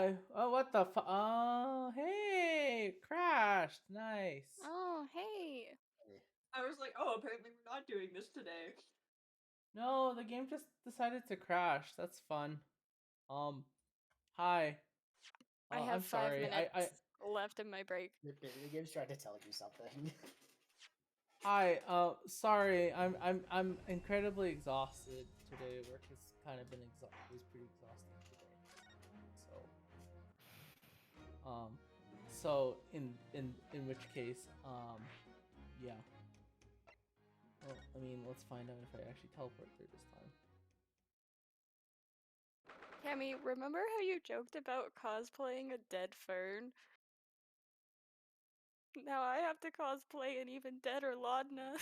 Hi. Oh, what the Oh, hey, crashed. Nice. Oh, hey. I was like, oh, apparently we're not doing this today. No, the game just decided to crash. That's fun. Um, hi. I have I'm 5 sorry. minutes left in my break. The game's trying to tell you something. Hi. Sorry. I'm incredibly exhausted today. Work has kind of been was pretty exhausting today. So in which case, yeah. Well, I mean, let's find out if I actually teleport there this time. Cammy, remember how you joked about cosplaying a dead fern? Now I have to cosplay an even deader Laudna.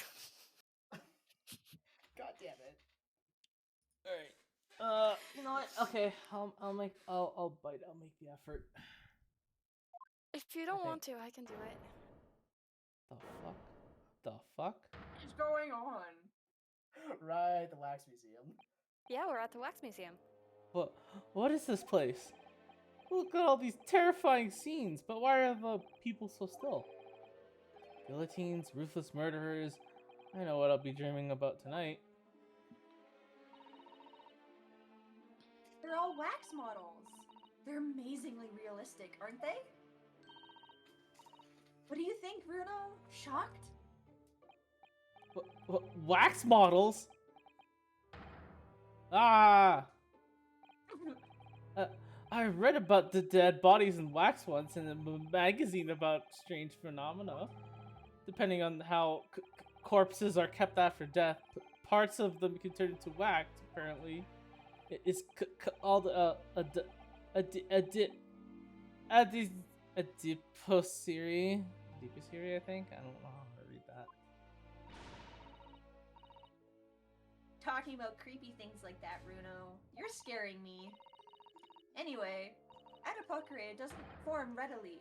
God damn it. All right. You know what? Okay, I'll bite. I'll make the effort. If you don't Okay. want to, I can do it. The fuck? The fuck? What's going on? Right, the Wax Museum. Yeah, we're at the Wax Museum. What is this place? Look at all these terrifying scenes, but why are the people so still? Guillotines, ruthless murderers. I know what I'll be dreaming about tonight. They're all wax models. They're amazingly realistic, aren't they? What do you think, Bruno? Shocked? Wax models? Ah! I read about the dead bodies in wax once in a magazine about strange phenomena. Depending on how corpses are kept after death, parts of them can turn into wax, apparently. It's called adiposity. Adiposity, I think? I don't know how to read that. Talking about creepy things like that, Bruno. You're scaring me. Anyway, adipocere doesn't form readily.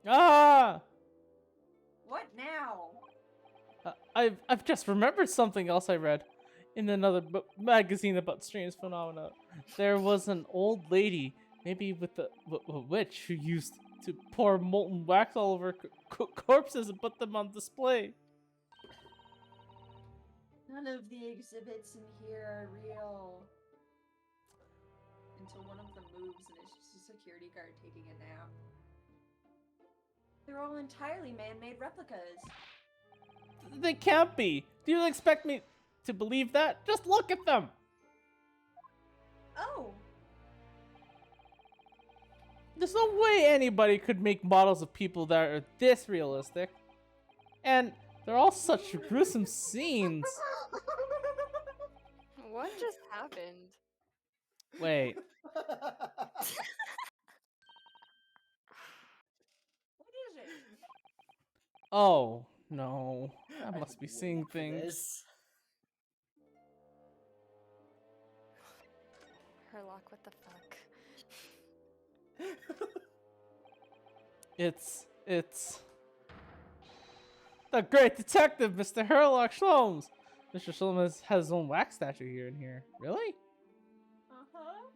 Ah! What now? I've just remembered something else I read in another magazine about strange phenomena. There was an old lady, maybe with a witch, who used to pour molten wax all over corpses and put them on display. None of the exhibits in here are real. Until one of them moves and it's just a security guard taking a nap. They're all entirely man-made replicas. They can't be. Do you expect me to believe that? Just look at them. Oh! There's no way anybody could make models of people that are this realistic. And they're all such gruesome scenes. What just happened? Wait. What is it? Oh, no. I I've must be been seeing waiting for things. this. Herlock, what the fuck? It's the great detective, Mr. Herlock Sholmes. Mr. Sholmes has his own wax statue here and here. Really? Uh-huh.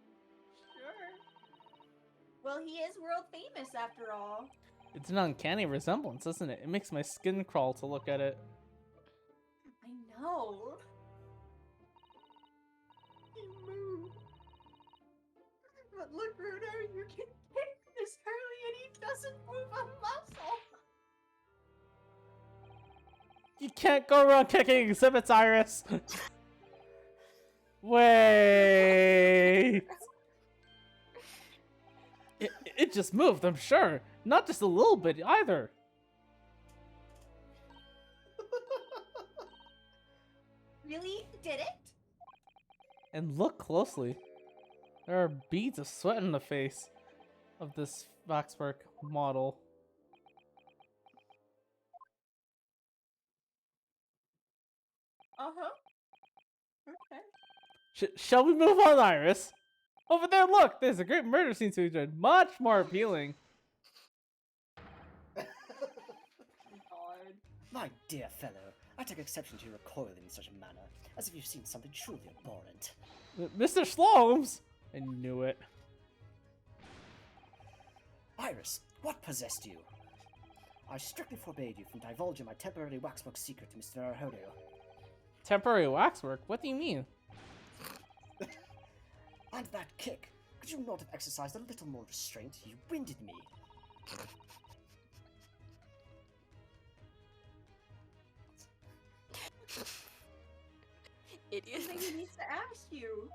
Sure. Well, he is world famous after all. It's an uncanny resemblance, isn't it? It makes my skin crawl to look at it. I know. He moved. But look, Bruno, you can kick this Hurley and he doesn't move a muscle. You can't go around kicking exhibits, Iris. Wait. It just moved, I'm sure. Not just a little bit either. Really? Did it? And look closely. There are beads of sweat in the face of this waxwork model. Uh-huh. Okay. Shall we move on, Iris? Over there, look! There's a great murder scene to be enjoyed. Much more appealing. God. My dear fellow, I take exception to your recoiling in such a manner, as if you've seen something truly abhorrent. Mr. Slomes! I knew it. Iris, what possessed you? I strictly forbade you from divulging my temporary waxwork secret to Mr. Naruhodo. Temporary waxwork? What do you mean? And that kick! Could you not have exercised a little more restraint? You winded me. Idiot. Something he needs to ask you.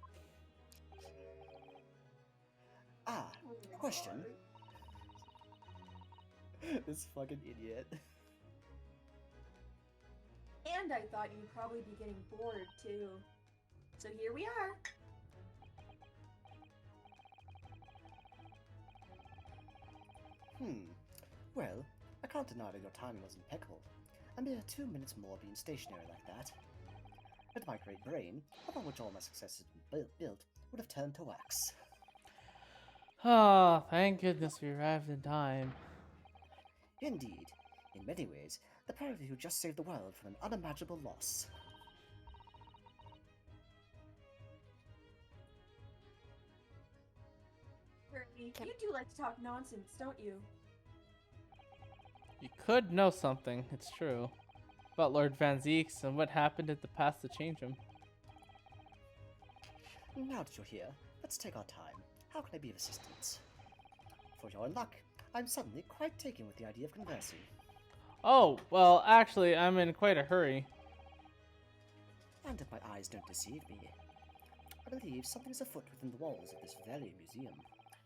Ah, Oh my question. God. This fucking idiot. And I thought you'd probably be getting bored too. So here we are. Well, I can't deny that your timing was impeccable. A mere 2 minutes more being stationary like that. With my great brain, upon which all my success has been built, would have turned to wax. Ah, thank goodness we arrived in time. Indeed, in many ways, the pair of you just saved the world from an unimaginable loss. Bernie, you do like to talk nonsense, don't you? You could know something, it's true, about Lord Van Zeeks and what happened in the past to change him. Now that you're here, let's take our time. How can I be of assistance? For your luck, I'm suddenly quite taken with the idea of conversing. Oh, well, actually, I'm in quite a hurry. And if my eyes don't deceive me, I believe something is afoot within the walls of this very museum.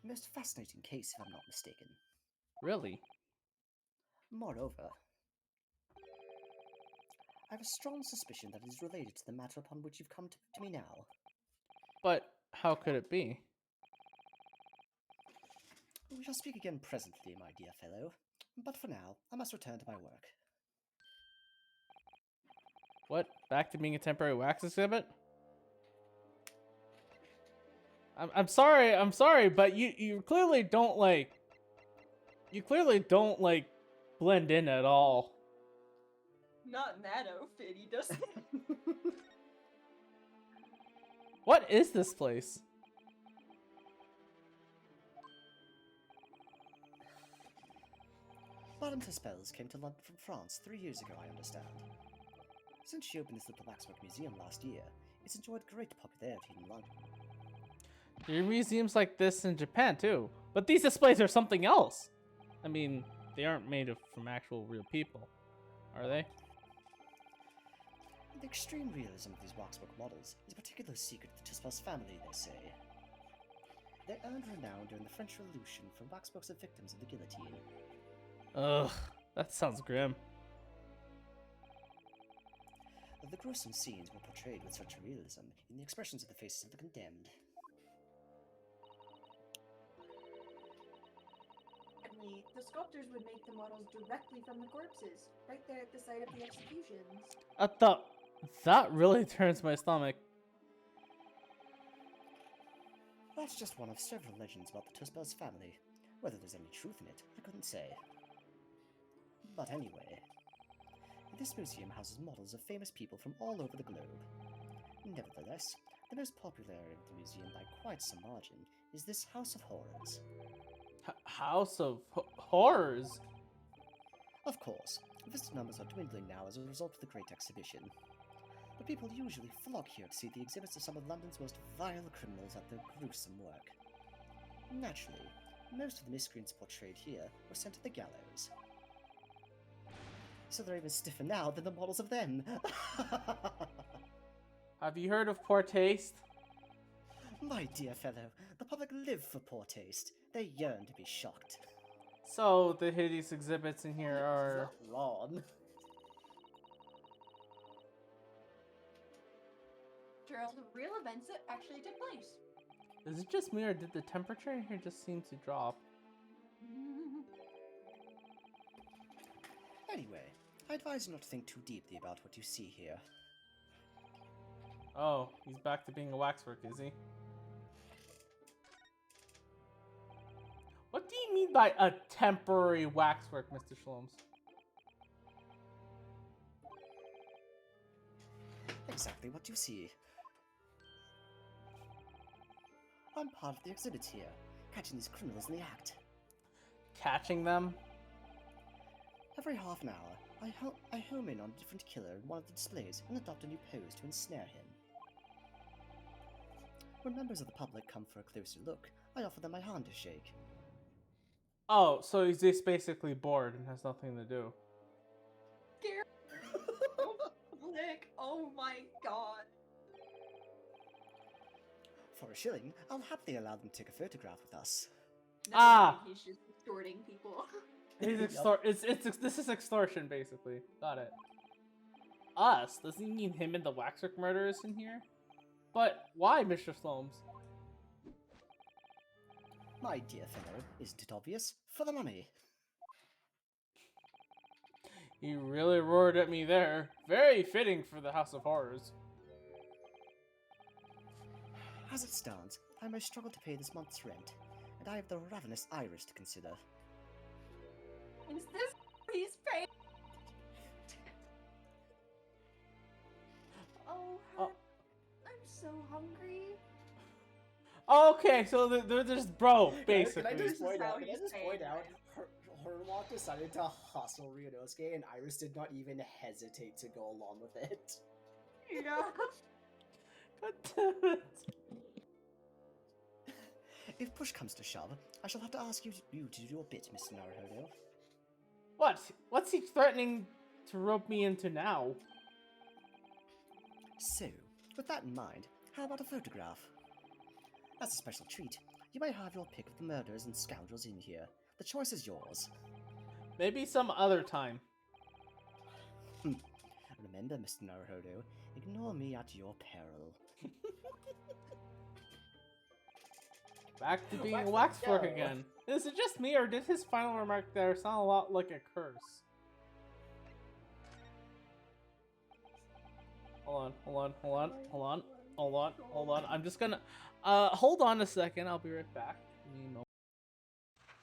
A most fascinating case, if I'm not mistaken. Really? Moreover, I have a strong suspicion that it is related to the matter upon which you've come to me now. But how could it be? We shall speak again presently, my dear fellow. But for now, I must return to my work. What? Back to being a temporary wax exhibit? I'm sorry, but you clearly don't like... You clearly don't, like, blend in at all. Not in that outfit, he doesn't. What is this place? Madame Tispels came to London from France 3 years ago, I understand. Since she opened this little waxwork museum last year, it's enjoyed great popularity in London. There are museums like this in Japan too, but these displays are something else. I mean, they aren't made from actual real people, are they? The extreme realism of these waxwork models is a particular secret to Tispel's family, they say. They earned renown during the French Revolution from waxworks of victims of the guillotine. Ugh, that sounds grim. The gruesome scenes were portrayed with such realism in the expressions of the faces of the condemned. Sadly, the sculptors would make the models directly from the corpses, right there at the site of the executions. That really turns my stomach. That's just one of several legends about the Tispels family. Whether there's any truth in it, I couldn't say. But anyway, this museum houses models of famous people from all over the globe. Nevertheless, the most popular area of the museum by quite some margin is this House of Horrors. House of Horrors? Of course, visitor numbers are dwindling now as a result of the Great Exhibition. But people usually flock here to see the exhibits of some of London's most vile criminals at their gruesome work. Naturally, most of the miscreants portrayed here were sent to the gallows. So they're even stiffer now than the models of then. Have you heard of poor taste? My dear fellow, the public live for poor taste. They yearn to be shocked. So the hideous exhibits in here are... Ron. Trails of real events that actually took place. Is it just me or did the temperature in here just seem to drop? Anyway, I advise you not to think too deeply about what you see here. Oh, he's back to being a waxwork, is he? What do you mean by a temporary waxwork, Mr. Shloms? Exactly what you see. I'm part of the exhibit here, catching these criminals in the act. catching them? Every half an hour, I home in on a different killer in one of the displays and adopt a new pose to ensnare him. When members of the public come for a closer look, I offer them my hand to shake. Oh, so he's just basically bored and has nothing to do. Public. Oh my god. For a shilling, I'll happily allow them to take a photograph with us. No, Ah! he's just extorting people. This is extortion, basically. Got it. Us? Does he mean him and the Waxwork murderers in here? But why, Mr. Slomes? My dear fellow, isn't it obvious? For the money. He really roared at me there. Very fitting for the House of Horrors. As it stands, I may struggle to pay this month's rent, and I have the ravenous iris to consider. Is this he's paying? Oh, Oh. I'm so hungry. Okay, so they're just broke, Can I basically. This just is point how out, he's paying rent. Hornwalk decided to hustle Ryunosuke, and Iris did not even hesitate to go along with it. Yeah. God damn it. If push comes to shove, I shall have to ask you to do your bit, Mr. Naruhodo. What? What's he threatening to rope me into now? So, with that in mind, how about a photograph? As a special treat, you may have your pick of the murderers and scoundrels in here. The choice is yours. Maybe some other time. Remember, Mr. Naruhodo, ignore me at your peril. Back to being Wax- waxwork no. again. Is it just me, or did his final remark there sound a lot like a curse? Hold on. I'm just gonna hold on a second. I'll be right back. Give me a moment.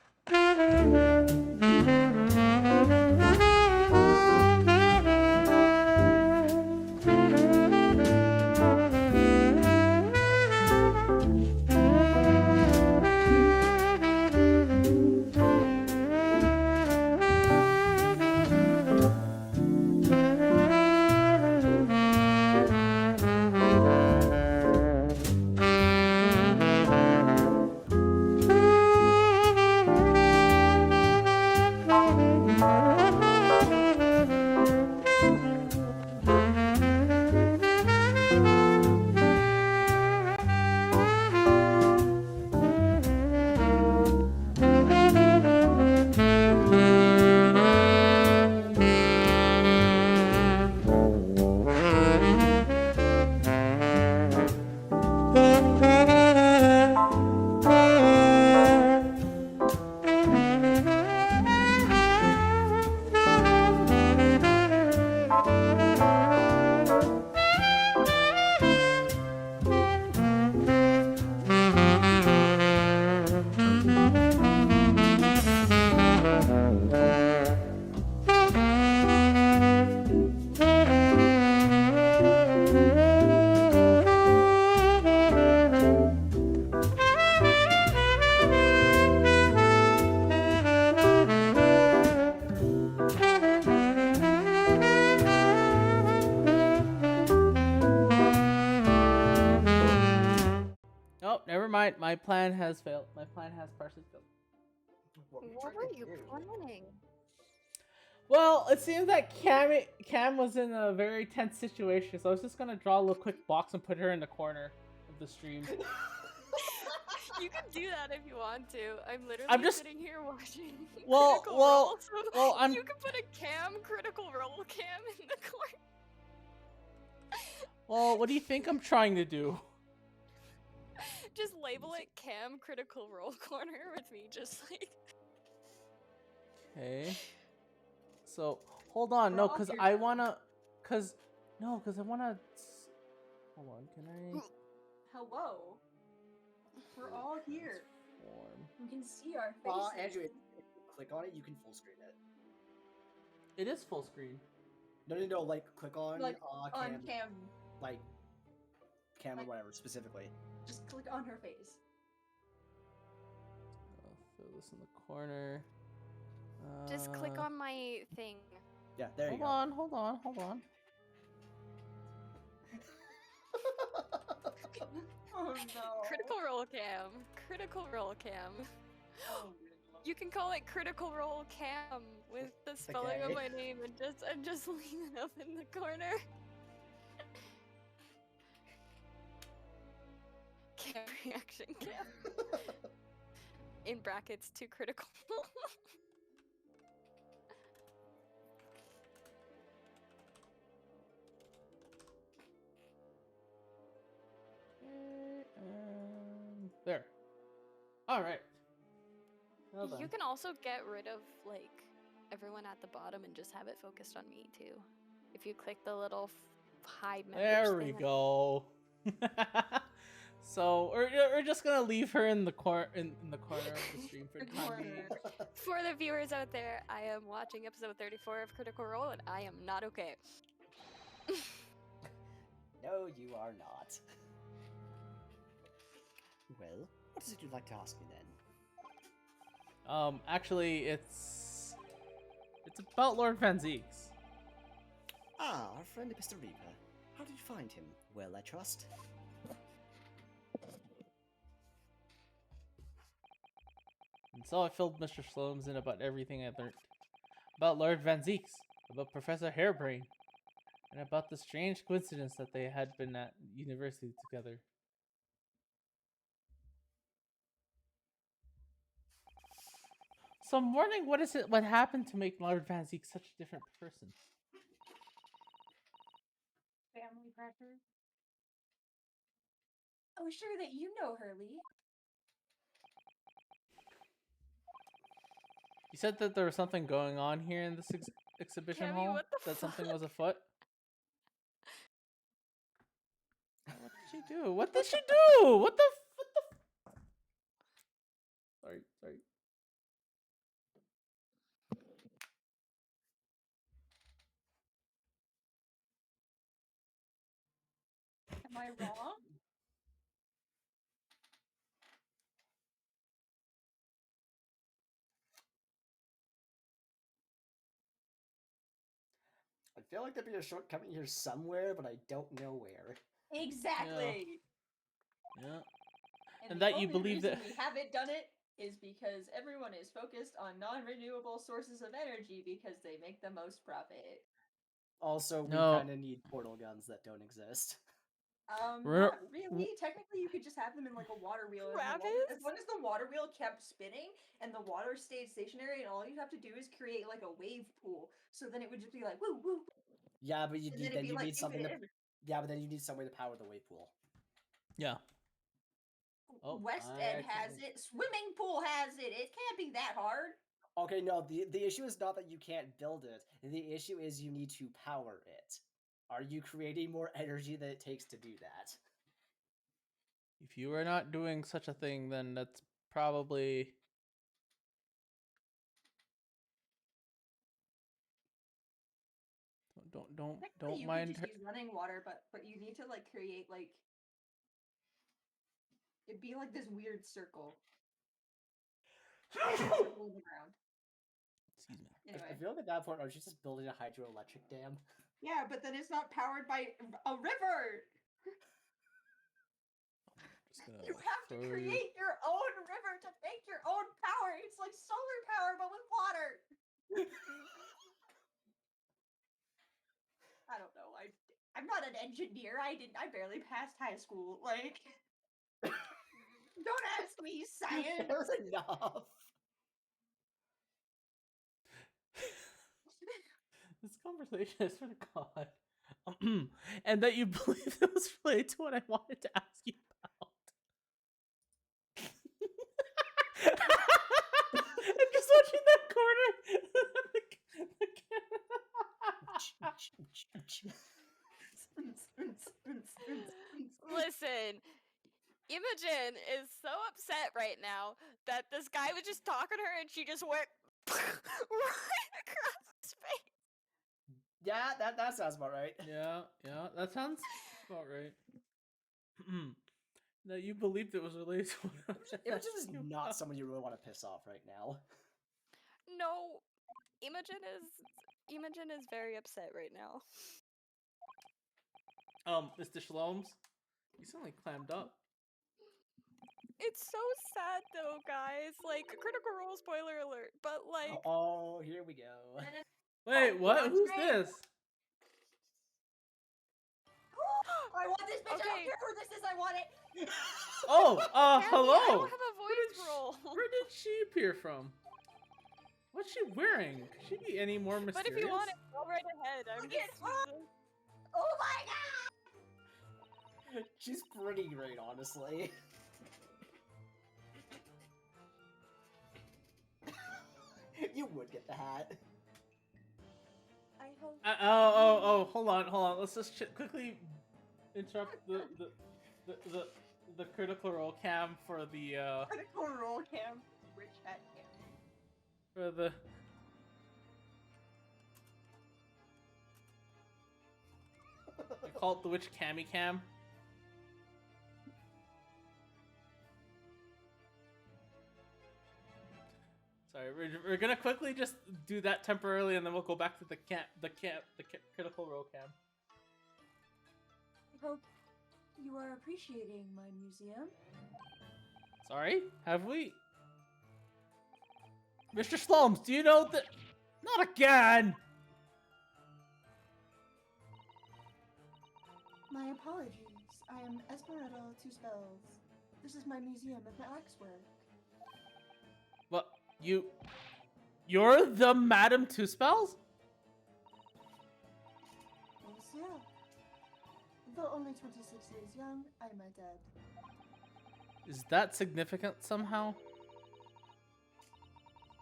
Oh, never mind. My plan has failed. My plan has partially failed. What were you planning? Well, it seems that Cam was in a very tense situation, so I was just gonna draw a little quick box and put her in the corner of the stream. You can do that if you want to. I'm literally I'm just- sitting here watching. Well, Critical well, Role, so well, I'm- You can put a critical role cam in the corner. Well, what do you think I'm trying to do? Just label it cam critical role corner with me, just like. Okay. So, hold on. No, because I wanna... Because I wanna... Hold on, can I... Hello. We're all here. Form. We can see our faces. Andrew, if you click on it, you can full screen it. It is full screen. No, like, click on, Like, Cam, on Cam. like, Cam or Like- whatever, specifically. Just click on her face. I'll throw this in the corner. Just click on my thing. Yeah, there you Hold go. on, hold on. Oh no. Critical Role Cam. Critical Role Cam. Oh, You can call it Critical Role Cam with the spelling of Okay. my name and just leave it up in the corner. Cam reaction cam. In brackets, too critical. There. All right. Well You then. can also get rid of like everyone at the bottom and just have it focused on me too. If you click the little hide members There we thing. go. So we're just gonna leave her in the in the corner of the stream for the The time corner. being. For the viewers out there, I am watching episode 34 of Critical Role and I am not okay. No, you are not. Well, what is it you'd like to ask me then? Actually, it's about Lord Van Zeeks. Ah, our friend Mr. Reaper. How did you find him? Well, I trust. And so I filled Mr. Slomes in about everything I learned. About Lord Van Zeeks, about Professor Hairbrain, and about the strange coincidence that they had been at university together. So I'm wondering what happened to make Lord Van Zeek such a different person. Family pressure. Oh, sure that you know Hurley. You said that there was something going on here in this exhibition Cammy, hall? what the That something fuck? was afoot? What did she do? What did she do? What the Sorry, sorry. Am I wrong? I feel like there'd be a shortcoming here somewhere, but I don't know where. Exactly. Yeah. And And the that you only believe reason that- we haven't done it is because everyone is focused on non-renewable sources of energy because they make the most profit. Also, we No. kind of need portal guns that don't exist. Re- Not really. Technically, you could just have them in like a water wheel. And Travis? as long as the water wheel kept spinning and the water stayed stationary, and all you have to do is create like a wave pool. So then it would just be like woo woo. Yeah, but you And need, then it'd then be you like need something to. infinite. Yeah, but then you need some way to power the wave pool. Yeah. Oh, West I End has accidentally- it. Swimming pool has it. It can't be that hard. Okay, no, the issue is not that you can't build it. The issue is you need to power it. Are you creating more energy than it takes to do that? If you are not doing such a thing, then that's probably Technically, don't you mind could her. just use running water, but you need to like create like it'd be like this weird circle. Circle in the ground. Excuse me. Anyway. I feel like at that point, aren't you just building a hydroelectric dam? Yeah, but then it's not powered by a river. Just gonna You have to throw create your own river to make your own power. It's like solar power, but with water. I don't know. I'm not an engineer. I barely passed high school. Like, don't ask me science. That was enough. This conversation is for God. And that you believe it was related to what I wanted to ask you about. I'm just watching that corner. Listen, Imogen is so upset right now that this guy was just talking to her and she just went right across his face. Yeah, that sounds about right. Yeah, that sounds about right. That you believed it was related to what I was Imogen is asking you not about. someone you really want to piss off right now. No, Imogen is very upset right now. Mr. Shlomes, you suddenly clammed up. It's so sad though, guys. Like, Critical Role spoiler alert, but like, Oh, here we go. Wait, what? Who's this? I want this bitch. I don't Okay. care who this is. I want it. Oh, apparently I hello. don't have a voice role. Where did she appear from? What's she wearing? Could she be any more mysterious? But if you want it, go right ahead. I'm Look just. at Oh my god! She's pretty great, honestly. You would get the hat. I hope. Hold on. Let's just quickly interrupt the critical role cam for the Critical Role cam. Rich hat cam. for the. I call it the witch cammy cam. Sorry, we're gonna quickly just do that temporarily, and then we'll go back to the critical role cam. I hope you are appreciating my museum. Sorry, have we? Mr. Slomes, do you know that? Not again! My apologies. I am Esmeralda Two Spells. This is my museum of waxwork. What? You're the Madam Two Spells? Yes, yeah. Though only 26 years young, I am dead. Is that significant somehow?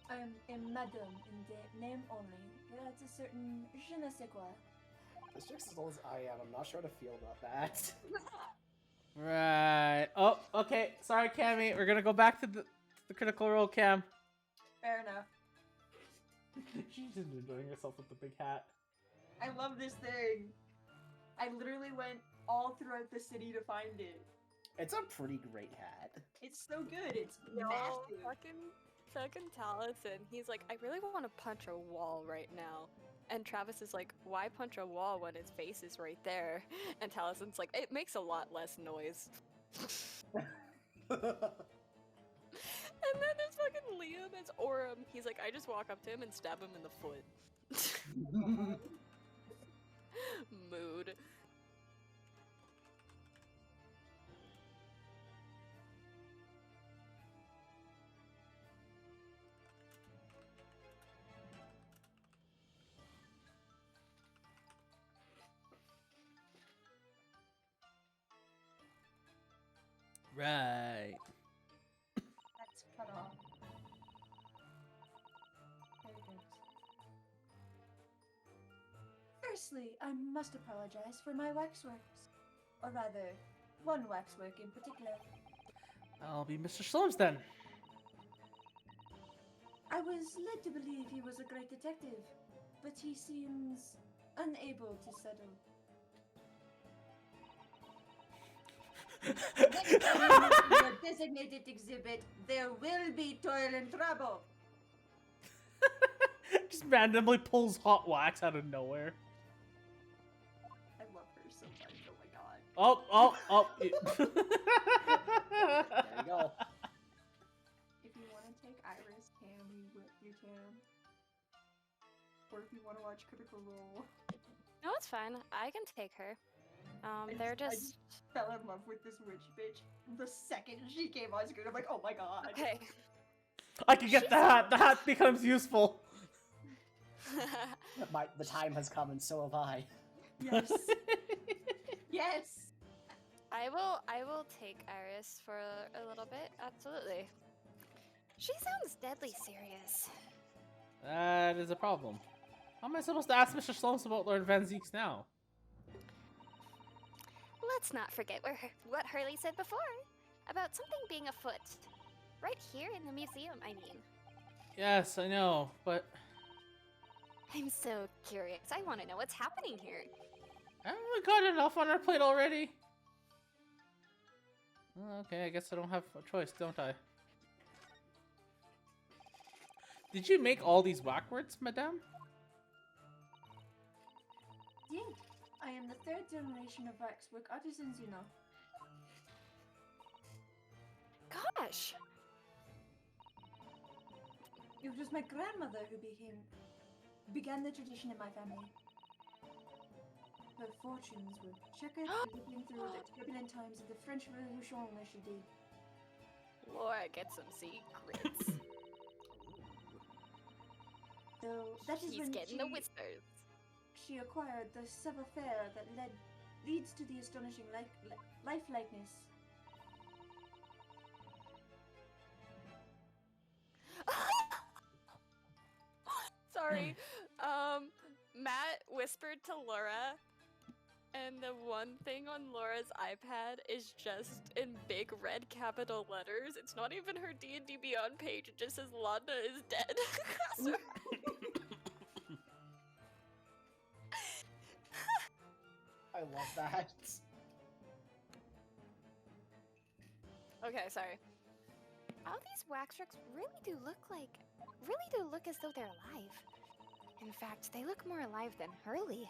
I am a madam in the name only. But that's a certain je ne sais quoi. As just as old as I am, I'm not sure how to feel about that. Right. Oh, okay. Sorry, Cammy. We're gonna go back to the critical role cam. Fair enough. She's just enjoying herself with the big hat. I love this thing. I literally went all throughout the city to find it. It's a pretty great hat. It's so good. It's No, massive. fucking Taliesin. He's like, I really want to punch a wall right now. And Travis is like, why punch a wall when his face is right there? And Taliesin's like, it makes a lot less noise. And then there's fucking Liam as Orem. He's like, I just walk up to him and stab him in the foot. Mood. Right. That's cut off. Very good. Firstly, I must apologize for my waxworks. Or rather, one waxwork in particular. I'll be Mr. Slomes then. I was led to believe he was a great detective, but he seems unable to settle. Next time you move to your designated exhibit, there will be toil and trouble. Just randomly pulls hot wax out of nowhere. I love her so much. Oh my god. Oh. There you go. If you want to take Iris, you can. Or if you want to watch Critical Role. No, it's fine. I can take her. They're I just fell in love with this witch bitch. The second she came on screen, I'm like, oh my god. okay. I can get the hat. The hat becomes useful. The time has come, and so have I. Yes. Yes. I will take Iris for a little bit. Absolutely. She sounds deadly serious. That is a problem. How am I supposed to ask Mr. Slones about Lord Van Zeeks now? Let's not forget what Hurley said before about something being afoot. Right here in the museum, I mean. Yes, I know, but I'm so curious. I want to know what's happening here. haven't we got enough on our plate already? Well, okay, I guess I don't have a choice, don't I? Did you make all these waxworks, madame? Did. I am the third generation of waxwork artisans, you know. Gosh. It was my grandmother who began the tradition in my family. Her fortunes were checkered, living through the turbulent times of the French Revolution as she did. Laura, get some secrets. Though that is He's when getting the whispers. she acquired the savoir-faire that leads to the astonishing lifelikeliness. Sorry. Matt whispered to Laura, and the one thing on Laura's iPad is just in big red capital letters. It's not even her D&D Beyond page. It just says Lana is dead. So- I love that. Okay, sorry. All these waxworks really do look as though they're alive. In fact, they look more alive than Hurley.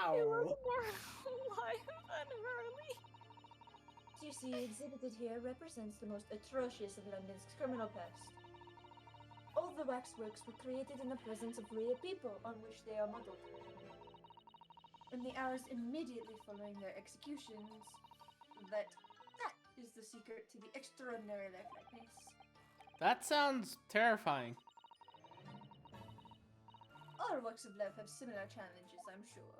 You Ow. look more alive than Hurley. You see, exhibited here represents the most atrocious of London's criminal past. All the waxworks were created in the presence of real people on which they are modeled. In the hours immediately following their executions, that is the secret to the extraordinary lifelikeliness. That sounds terrifying. All walks of life have similar challenges, I'm sure.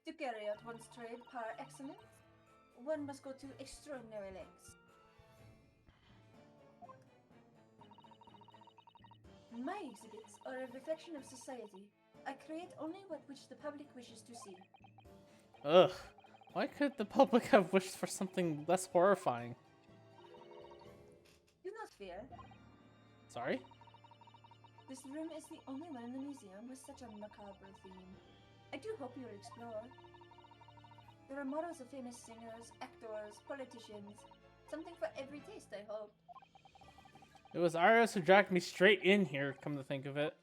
To carry out one's trade par excellence, one must go to extraordinary lengths. My exhibits are a reflection of society. I create only which the public wishes to see. Ugh. Why could the public have wished for something less horrifying? Do not fear. Sorry? This room is the only one in the museum with such a macabre theme. I do hope you'll explore. There are models of famous singers, actors, politicians. Something for every taste, I hope. It was Arius who dragged me straight in here, come to think of it.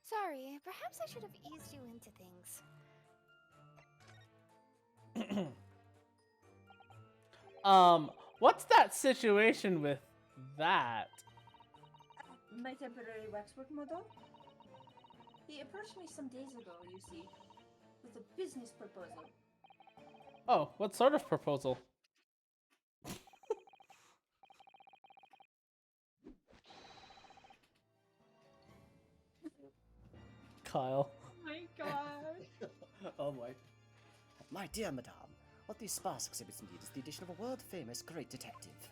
Sorry, perhaps I should have eased you into things. What's that situation with that? My temporary waxwork model? He approached me some days ago, you see, with a business proposal. Oh, what sort of proposal? Kyle. Oh my god. Oh boy. My dear madame, what these sparse exhibits need is the addition of a world-famous great detective.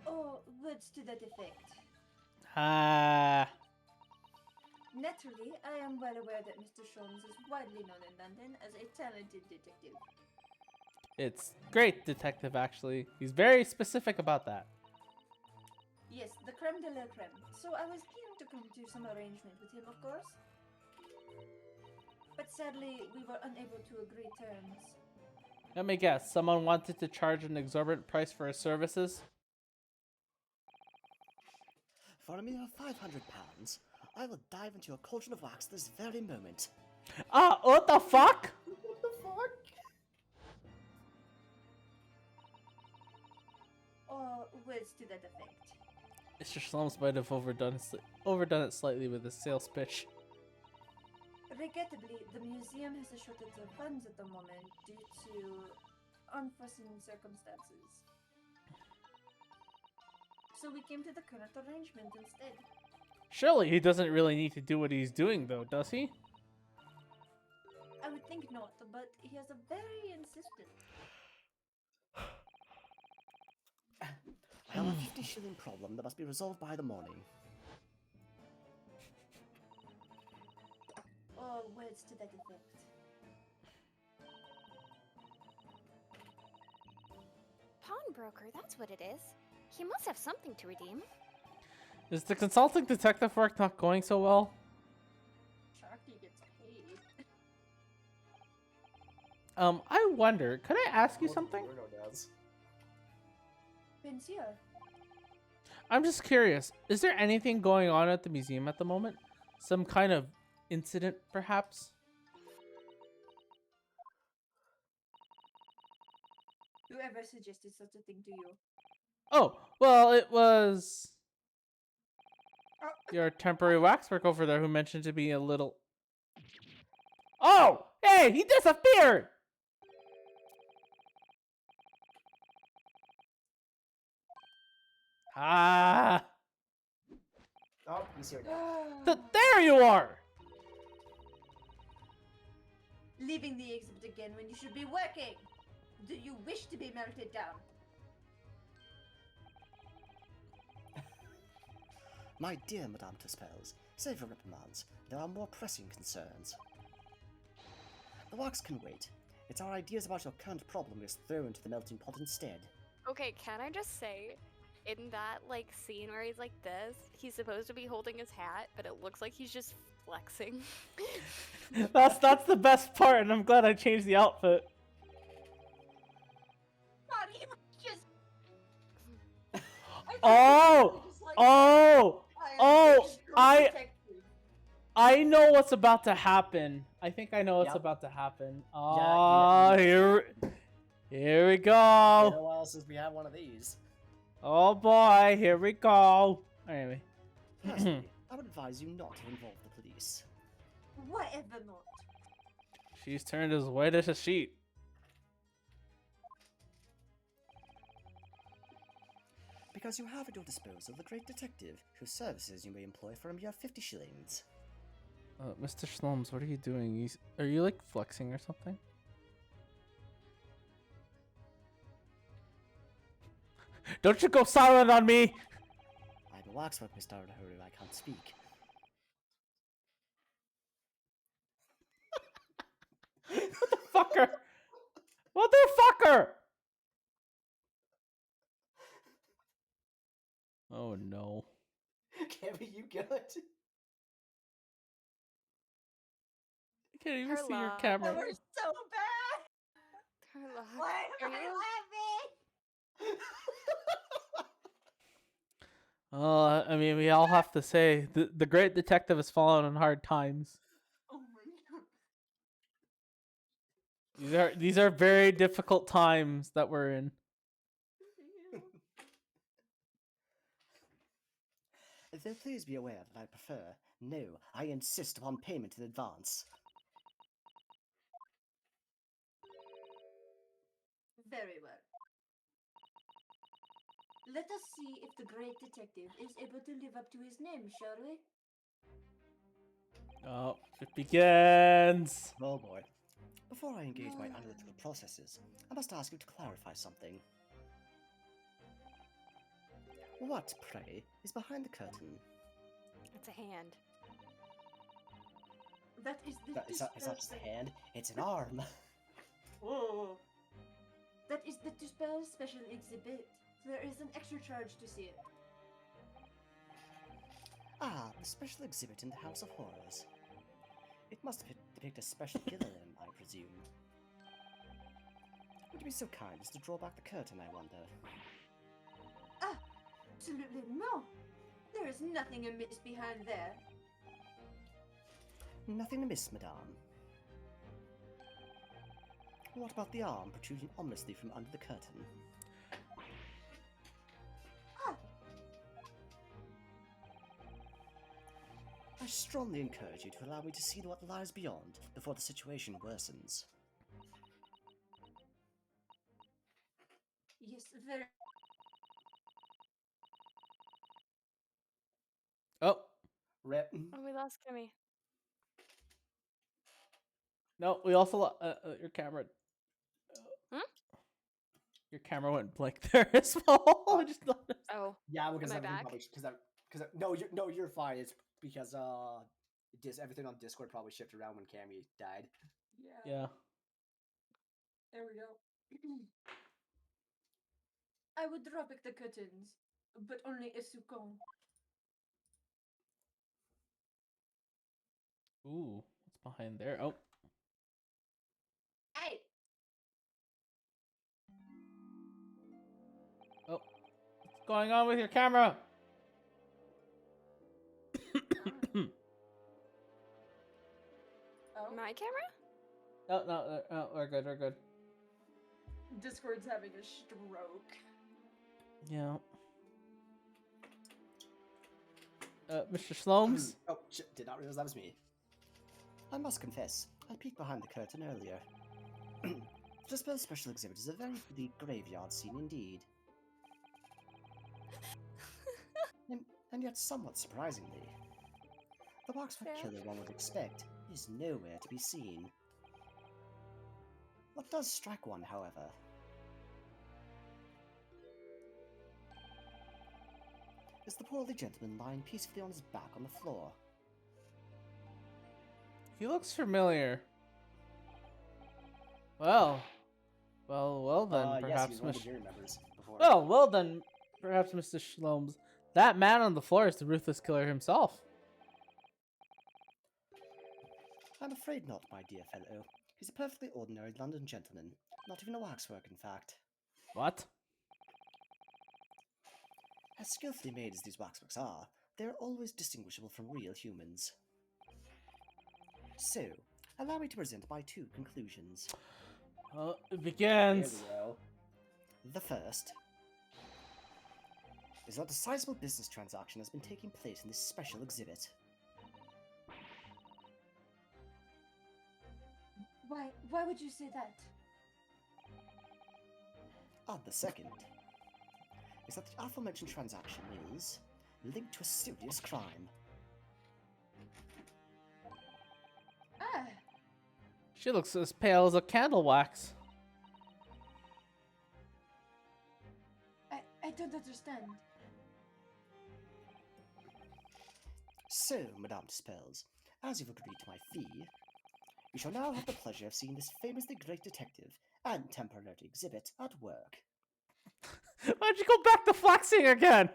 Oh, words to that effect. Ah. Naturally, I am well aware that Mr. Sholmes is widely known in London as a talented detective. It's great, detective, actually. He's very specific about that. Yes, the creme de la creme. So I was keen to come to some arrangement with him, of course. But sadly, we were unable to agree terms. Let me guess, someone wanted to charge an exorbitant price for his services? For a mere £500, I will dive into a cauldron of wax this very moment. Ah, what the fuck? What the fuck? Or words to that effect. Mr. Slums might have overdone it slightly with his sales pitch. Regrettably, the museum has a shortage of funds at the moment due to unforeseen circumstances. So we came to the current arrangement instead. Surely he doesn't really need to do what he's doing, though, does he? I would think not, but he has a very insistent. I have a 50-shilling problem that must be resolved by the morning. Or words to that effect. Pawnbroker, that's what it is. He must have something to redeem. Is the consulting detective work not going so well? Sharky gets I wonder, could I ask you What something? Bruno does. Pensier. I'm just curious. Is there anything going on at the museum at the moment? Some kind of incident, perhaps? Whoever suggested such a thing to you? Oh, well, it was Oh, your temporary waxwork over there who mentioned to be a little... Oh! Hey, he disappeared! Ah! Oh, he's here now. There you are! Leaving the exhibit again when you should be working. Do you wish to be melted down? My dear Madame Tuspels, save your reprimands. There are more pressing concerns. The wax can wait. It's our ideas about your current problem is thrown into the melting pot instead. Okay, can I just say, in that like scene where he's like this, he's supposed to be holding his hat, but it looks like he's just flexing. That's the best part, and I'm glad I changed the outfit. God, he was just. Oh! Oh! Oh! I know what's about to happen. I think I know what's Yep. about to happen. Yeah, Oh, here we Been go. a while since we had one of these. Oh boy, here we go. Anyway. Personally, I would advise you not to involve the police. Whatever not. She's turned as white as a sheet. Because you have at your disposal the great detective, whose services you may employ for a mere 50 shillings. Mr. Slums, what are you doing? Are you like flexing or something? Don't you go silent on me! I'm a waxwork, Mr. Hurry, I can't speak. Fucker! Motherfucker! Oh no. Cammy, you good? I can't even Her see your laugh. camera. That was so bad. Her laugh. Why Are am I you- laughing? I mean, we all have to say the great detective has fallen on hard times. Oh my god. These are very difficult times that we're in. Though please be aware that I prefer, no, I insist upon payment in advance. Very well. Let us see if the great detective is able to live up to his name, shall we? Oh, it begins. Oh boy. Before I engage my analytical processes, I must ask you to clarify something. What, pray, is behind the curtain? It's a hand. That is the It's not just a hand, it's an arm. Whoa. That is the Tuspel special exhibit. There is an extra charge to see it. Ah, the special exhibit in the House of Horrors. It must depict a special killer, I presume. Would you be so kind as to draw back the curtain, I wonder? Absolutely no. There is nothing amiss behind there. Nothing amiss, madame. What about the arm protruding ominously from under the curtain? I strongly encourage you to allow me to see what lies beyond before the situation worsens. Yes, very. Oh, Rip. Oh, we lost Kimmy. no, we also your camera. Hmm? Your camera went blank there as well. I just noticed. Oh, Yeah, because Am I everything back? probably no, you're fine. It's because everything on Discord probably shifted around when Cammy died. Yeah. There we go. I would draw back the curtains, but only a second. Ooh, what's behind there? Oh, Hey, going on with your camera? Oh, My camera? No, we're good, we're good. Discord's having a stroke. Yeah. Mr. Slomes? Oh, shit, did not realize that was me. I must confess, I peeked behind the curtain earlier. Just special exhibit is a very pretty graveyard scene indeed. And yet somewhat surprisingly, the waxwork Yeah. killer one would expect is nowhere to be seen. What does strike one, however, is the portly gentleman lying peacefully on his back on the floor. He looks familiar. Well then, Yes, perhaps he's one of the Mr. jury members before. Well then, perhaps Mr. Shlomes. That man on the floor is the ruthless killer himself. I'm afraid not, my dear fellow. He's a perfectly ordinary London gentleman. Not even a waxwork, in fact. What? As skillfully made as these waxworks are, they are always distinguishable from real humans. So, allow me to present my two conclusions. Well, it There begins. we go. The first is that a sizable business transaction has been taking place in this special exhibit. why would you say that? And the second is that the aforementioned transaction is linked to a serious crime. Ah, She looks as pale as a candle wax. I don't understand. So, Madame Dispels, as you've agreed to my fee, you shall now have the pleasure of seeing this famously great detective and temporary exhibit at work. Why'd you go back to flexing again?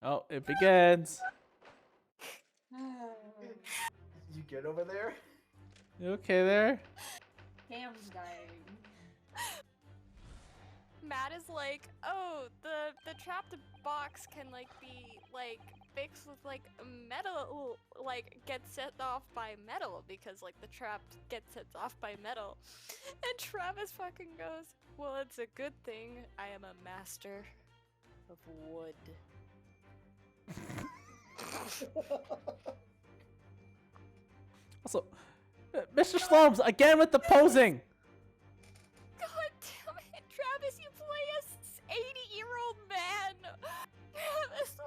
Oh, it begins. You good over there? You okay there? Cam's dying. Matt is like, oh, the trapped box can like be like fixed with like metal, like gets set off by metal because like the trap gets set off by metal. And Travis fucking goes, well, it's a good thing I am a master of wood. Also, Mr. Slomes, again with the posing. God damn it, Travis, you play a 80-year-old man. Travis,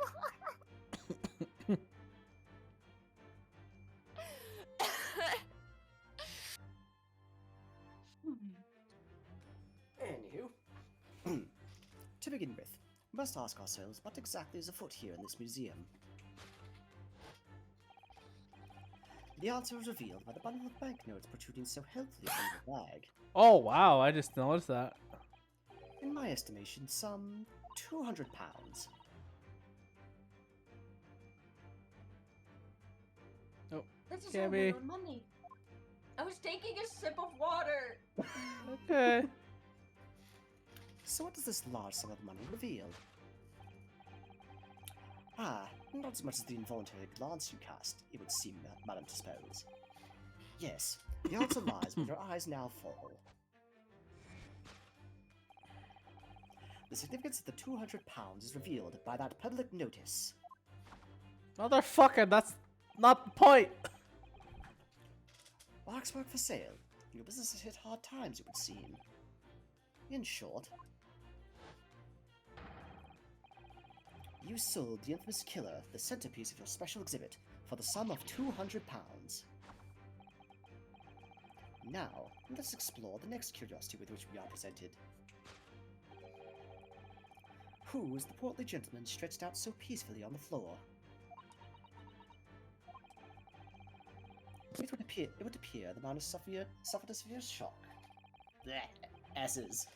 Anywho. To begin with, we must ask ourselves what exactly is afoot here in this museum. The answer is revealed by the bundle of banknotes protruding so helpfully from the bag. Oh wow, I just noticed that. In my estimation, some £200. This is Can't all be. my own money. I was taking a sip of water. Okay. So what does this large sum of money reveal? Ah, not so much as the involuntary glance you cast, it would seem, Madame Dispels. Yes, the answer lies where your eyes now fall. The significance of the £200 is revealed by that public notice. Motherfucker, that's not the point. Waxwork for sale. Your business has hit hard times, it would seem. In short, you sold the infamous killer the centerpiece of your special exhibit for the sum of £200. Now, let's explore the next curiosity with which we are presented. Who is the portly gentleman stretched out so peacefully on the floor? It would appear the man has suffered a severe shock. Blech. S's.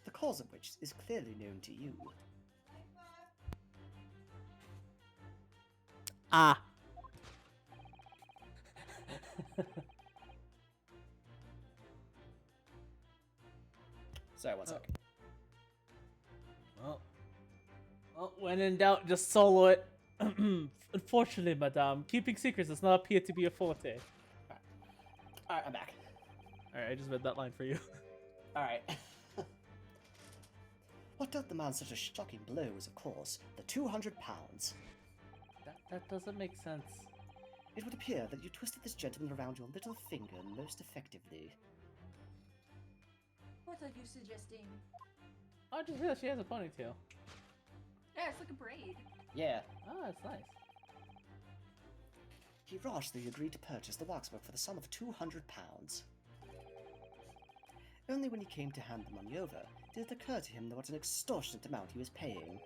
The cause of which is clearly known to you. Ah. Sorry, one Oh. sec. Well, when in doubt, just solo it. Unfortunately, madame, keeping secrets does not appear to be a forte. Alright, I'm back. Alright, I just read that line for you. Alright. What dealt the man such a shocking blow was, of course, the 200 pounds. That doesn't make sense. It would appear that you twisted this gentleman around your little finger most effectively. What are you suggesting? Oh, I just realized she has a ponytail. Yeah, it's like a braid. Yeah. Oh, it's nice. He rashly agreed to purchase the waxwork for the sum of 200 pounds. Only when he came to hand the money over did it occur to him what an extortionate amount he was paying.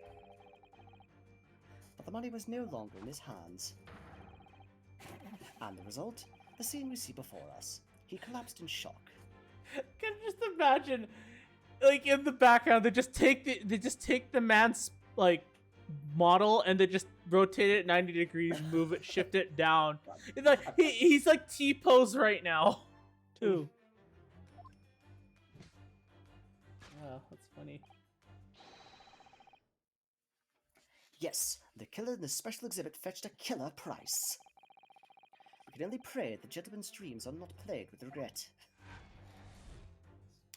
But the money was no longer in his hands. And the result? The scene we see before us. He collapsed in shock. Can you just imagine, like in the background, they just take the man's like model and they just rotate it 90 degrees, move it, shift it down. It's like he's like T-pose right now, too. Wow, that's funny. Yes, the killer in the special exhibit fetched a killer price. We can only pray the gentleman's dreams are not plagued with regret.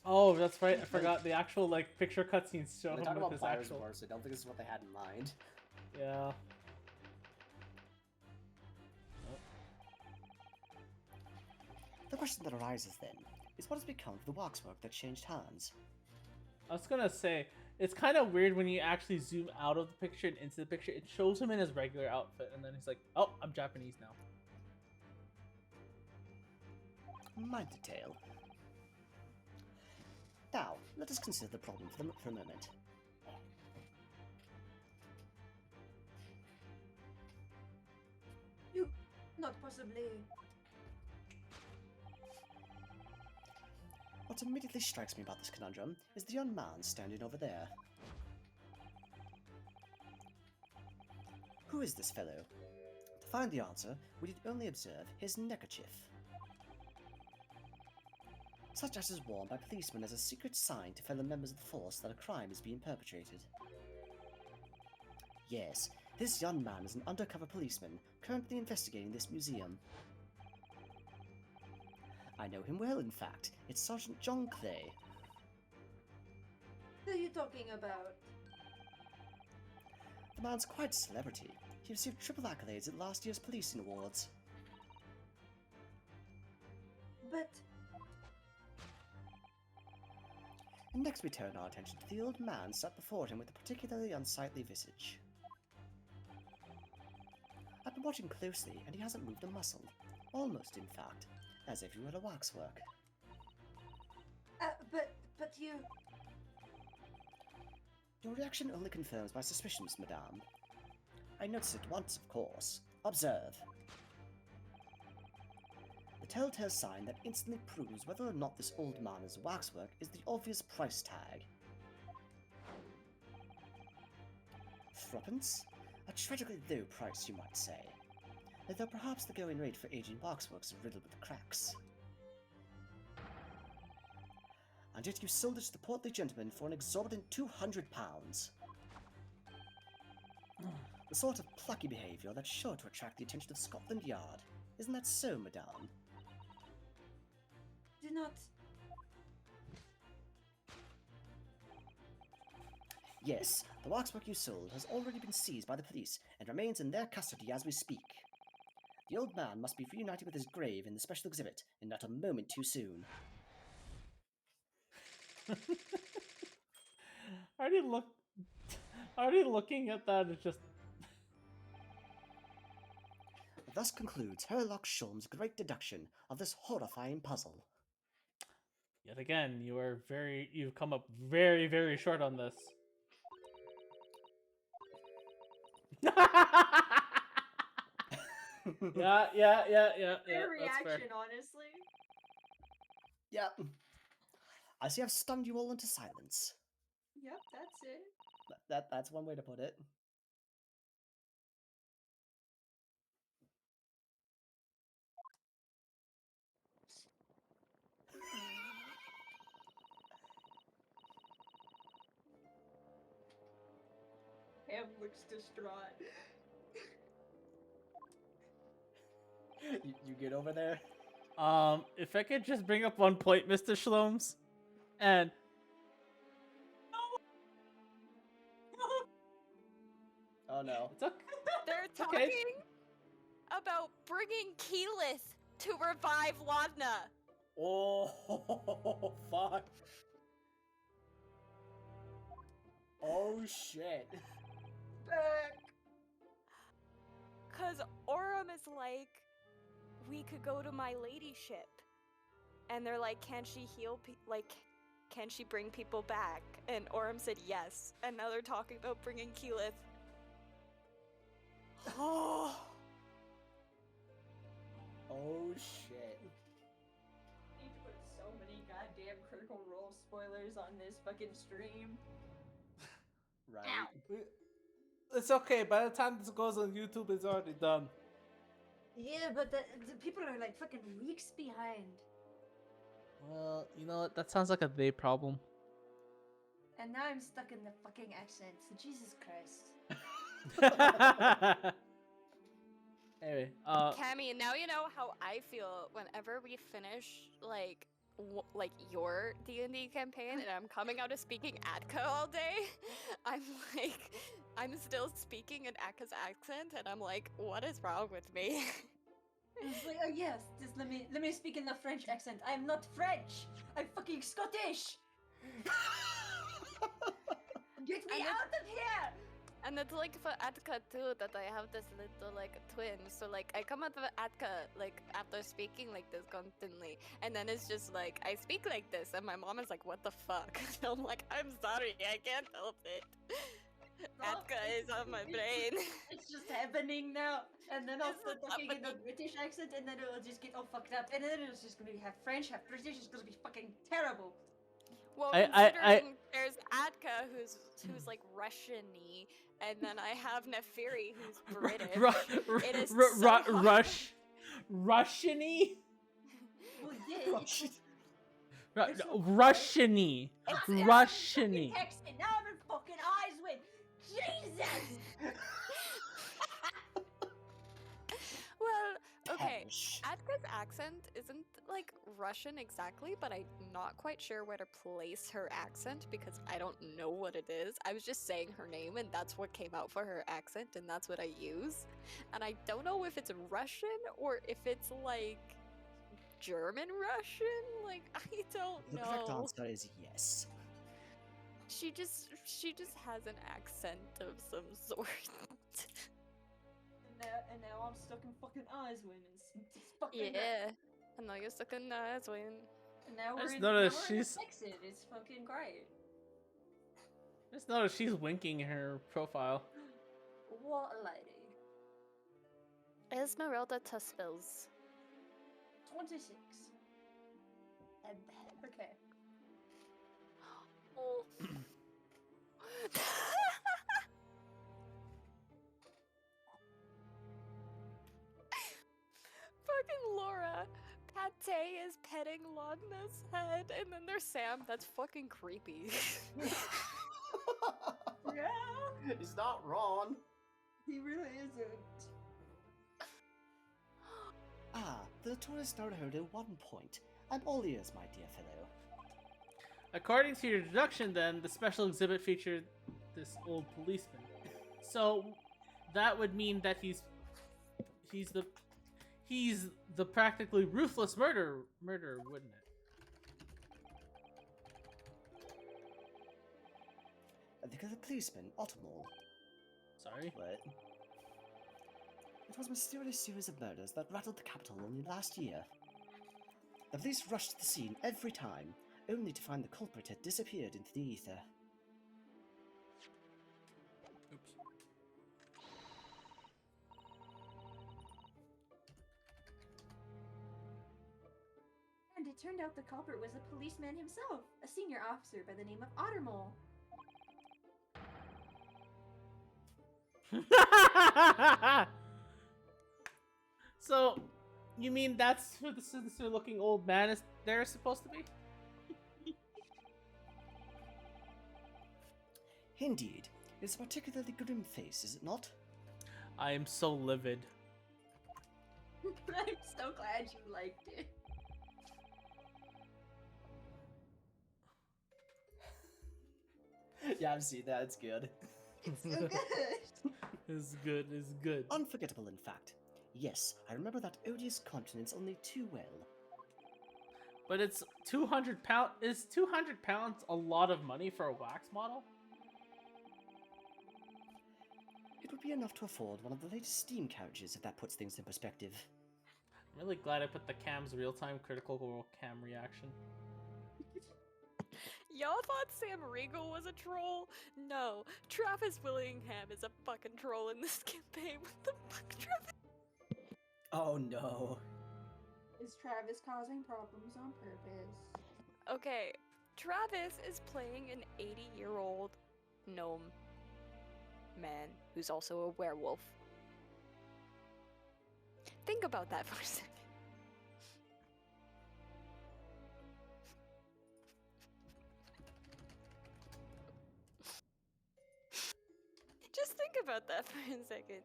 Oh, that's right. I forgot the actual like picture cutscenes show They him talk with about his buyer's actual. remorse. I don't think this is what they had in mind. Yeah. The question that arises then is what has become of the waxwork that changed hands? I was gonna say it's kind of weird when you actually zoom out of the picture and into the picture. It shows him in his regular outfit, and then he's like, "Oh, I'm Japanese now." Mind detail. Now, let us consider the problem for a moment. You, not possibly. What immediately strikes me about this conundrum is the young man standing over there. Who is this fellow? To find the answer, we need only observe his neckerchief. Such as is worn by policemen as a secret sign to fellow members of the force that a crime is being perpetrated. Yes, this young man is an undercover policeman currently investigating this museum. I know him well, in fact. It's Sergeant John Clay. What are you talking about? The man's quite a celebrity. He received triple accolades at last year's policing awards. But And next we turn our attention to the old man sat before him with a particularly unsightly visage. I've been watching closely, and he hasn't moved a muscle. Almost, in fact, as if he were a waxwork. but you. Your reaction only confirms my suspicions, madame. I notice it once, of course. Observe. The telltale sign that instantly proves whether or not this old man is waxwork is the obvious price tag. Threepence? A tragically low price, you might say. Though perhaps the going rate for aging waxworks is riddled with cracks. And yet you sold it to the portly gentleman for an exorbitant £200. The sort of plucky behaviour that's sure to attract the attention of Scotland Yard. Isn't that so, madame? Do not. Yes, the waxwork you sold has already been seized by the police and remains in their custody as we speak. The old man must be reunited with his grave in the special exhibit, and not a moment too soon. Already looking at that is just. Thus concludes Herlock Sholm's great deduction of this horrifying puzzle. Yet again, you've come up very, very short on this. Yeah. Fair That's reaction, fair. honestly. Yeah. I see I've stunned you all into silence. Yep, that's it. That's one way to put it. Sam looks distraught. You get over there? If I could just bring up one point, Mr. Shlomes, and Oh no. it's okay. They're It's okay. talking about bringing Keyleth to revive Laudna. Oh, fuck. Oh shit. Back. Cause Aurum is like, we could go to my ladyship, and they're like, can she heal? Can she bring people back? And Aurum said yes, and now they're talking about bringing Keyleth. Oh, Oh shit. Need to put so many goddamn Critical Role spoilers on this fucking stream. Right. It's okay. By the time this goes on YouTube, it's already done. Yeah, but the people are like fucking weeks behind. Well, you know what? That sounds like a they problem. And now I'm stuck in the fucking accent, so Jesus Christ. Anyway, Cammy, now you know how I feel whenever we finish like your D&D campaign and I'm coming out of speaking Atka all day. I'm like, I'm still speaking in Atka's accent, and I'm like, what is wrong with me? It's like, oh yes, just let me speak in the French accent. I'm not French. I'm fucking Scottish. Get me And out of here! And it's like for Atka too that I have this little like twin. So like I come out of Atka like after speaking like this constantly, and then it's just like I speak like this, and my mom is like, "What the fuck?" And I'm like, "I'm sorry, I can't help it." Atka is on my brain. It's just happening now. And then I'll It's start just talking in a happening. British accent, and then it'll just get all fucked up. And then it's just gonna be half French, half British. It's gonna be fucking terrible. Well, I- considering there's Atka who's like Russian-y, and then I have Nefiri who's British. It is so hard. Russian-y? Well, yeah. Russian-y. Russian-y. Texting. Now I'm in fucking eyes with Jesus. Well, okay. Perish. Atka's accent isn't like Russian exactly, but I'm not quite sure where to place her accent because I don't know what it is. I was just saying her name and that's what came out for her accent and that's what I use. And I don't know if it's Russian or if it's like German Russian. Like I don't The correct know. answer is yes. She just has an accent of some sort. And now I'm stuck in fucking Oswin. It's fucking Yeah. And now you're stuck in Nazwin. And now I we're just in, noticed now we're in she's- Texas. It's fucking great. Just notice she's winking in her profile. What a lady. Esmeralda Tuspils. 26. Okay. Oh. Fucking Laura. Pate is petting Laudna's head, and then there's Sam. That's fucking creepy. Yeah, He's not wrong. he really isn't. Ah, the tourist now heard at 1 point. I'm all ears, my dear fellow. According to your introduction, then, the special exhibit featured this old policeman. So that would mean that he's the practically ruthless murderer, wouldn't it? The policeman, Ottomall. Sorry. What? It was a mysterious series of murders that rattled the capital only last year. The police rushed to the scene every time, only to find the culprit had disappeared into the ether. Oops. And it turned out the culprit was a policeman himself, a senior officer by the name of Ottermole. So, you mean that's who the sinister-looking old man is? They're supposed to be? Indeed, It's a particularly grim face, is it not? I am so livid. I'm so glad you liked it. Yeah, I've seen that. It's good. It's so good. It's good, it's good. Unforgettable, in fact. Yes, I remember that odious continent only too well. But it's 200 pound. Is 200 pounds a lot of money for a wax model? It would be enough to afford one of the latest steam carriages, if that puts things in perspective. I'm really glad I put the cam's real-time critical role cam reaction. Y'all thought Sam Riegel was a troll? No, Travis Willingham is a fucking troll in this campaign. What the fuck, Travis? Oh no. Is Travis causing problems on purpose? Okay, Travis is playing an 80-year-old gnome man who's also a werewolf. Think about that for a second. Just think about that for a second.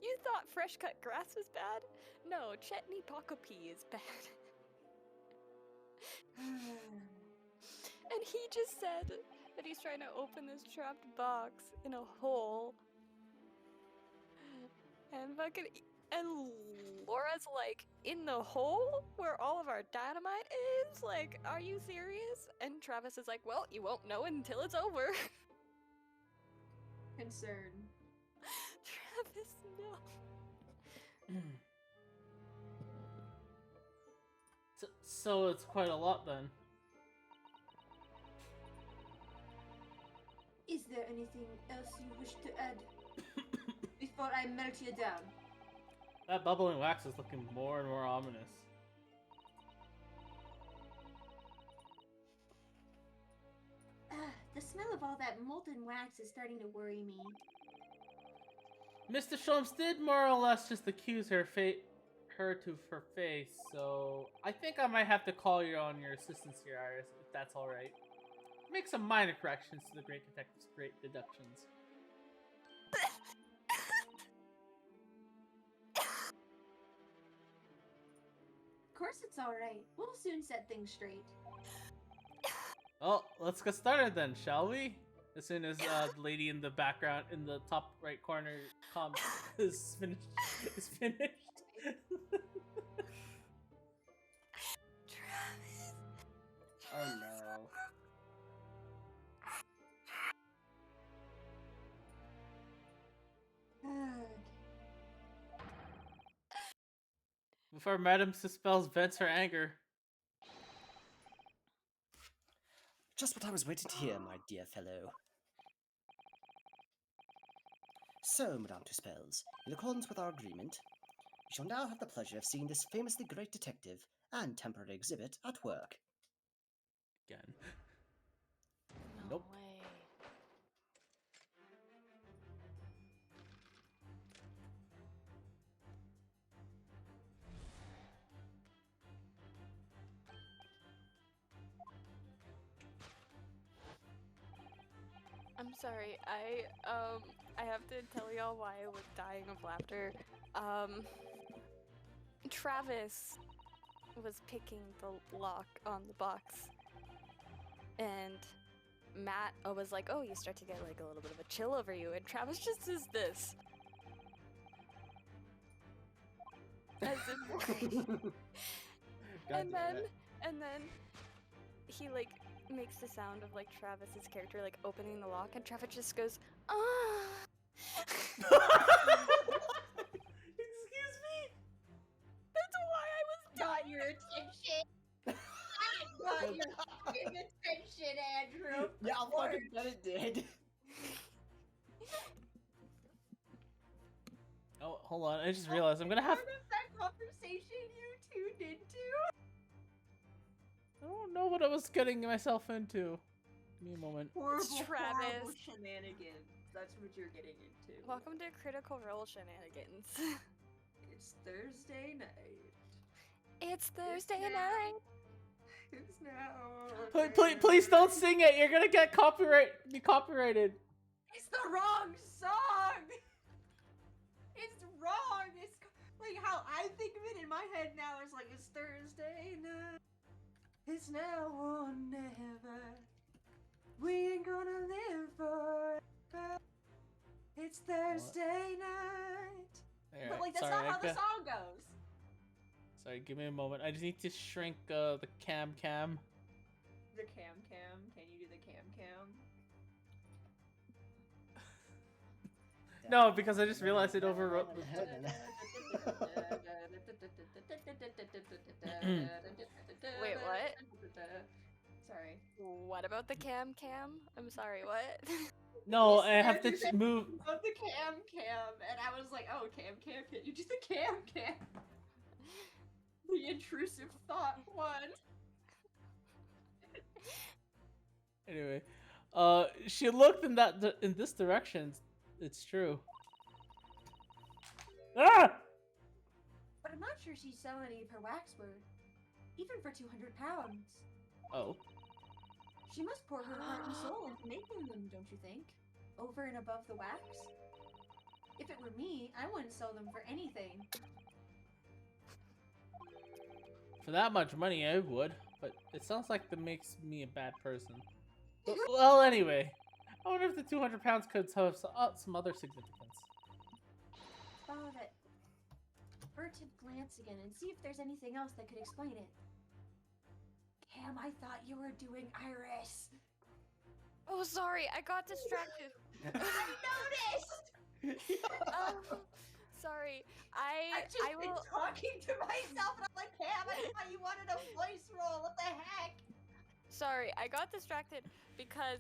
You thought fresh cut grass was bad? No, Chetney Pokopee is bad. And he just said that he's trying to open this trapped box in a hole. And Laura's like, in the hole where all of our dynamite is? Like, are you serious? And Travis is like, well, you won't know until it's over. Concern. Travis, no. So it's quite a lot then. Is there anything else you wish to add before I melt you down? That bubbling wax is looking more and more ominous. The smell of all that molten wax is starting to worry me. Mr. Sholmes did more or less just accuse her to her face, so I think I might have to call you on your assistance here, Iris, if that's alright. Make some minor corrections to the Great Detective's great deductions. Of course it's alright. We'll soon set things straight. Well, let's get started then, shall we? As soon as the lady in the background, in the top right corner, is finished. Travis. Oh no. Before Madame Suspels vents her anger. Just what I was waiting to hear, my dear fellow. So, Madame Tuspels, in accordance with our agreement, we shall now have the pleasure of seeing this famously great detective and temporary exhibit at work. Again. No Nope. way. I'm sorry. I have to tell y'all why I was dying of laughter. Travis was picking the lock on the box, and Matt was like, "Oh, you start to get like a little bit of a chill over you," and Travis just does this. As if, God and damn then it. and then he like makes the sound of like Travis's character like opening the lock, and Travis just goes, "Ah." Excuse me? That's why I was Got your attention! Got your fucking attention, Andrew! Yeah, I'll fucking bet it did. Oh, hold on. I just realized I'm gonna have. Part of that conversation you tuned into? I don't know what I was getting myself into. Give me a moment. Horrible, Travis. horrible shenanigans. That's what you're getting into. Welcome to Critical Role Shenanigans. It's Thursday night. It's Thursday Thursday night. It's now. Please don't sing it. You're gonna get copyrighted. It's the wrong song. It's wrong. It's like how I think of it in my head now. It's like it's Thursday night. It's now or never. We ain't gonna live forever. It's Thursday night. But like that's not how the song goes. Sorry, give me a moment. I just need to shrink the cam. The cam. Can you do the cam? No, because I just realized it overwrote. Wait, what? Sorry. What about the cam? I'm sorry, what? No, You I have said to you move. Of the cam, and I was like, oh, cam. Can you do the cam? The intrusive thought one. Anyway, she looked in in this direction. It's true. Ah! But I'm not sure she's selling any of her waxwork, even for 200 pounds. Oh. She must pour her heart and soul into making them, don't you think? Over and above the wax? If it were me, I wouldn't sell them for anything. For that much money, I would. But it sounds like that makes me a bad person. Well, anyway. I wonder if the 200 pounds could have some other significance. Follow that furtive glance again and see if there's anything else that could explain it. Cam, I thought you were doing Iris. Oh, sorry, I got distracted. I noticed! Sorry, I've just I been will. talking to myself and I'm like, Cam, I thought you wanted a voice roll. What the heck? Sorry, I got distracted because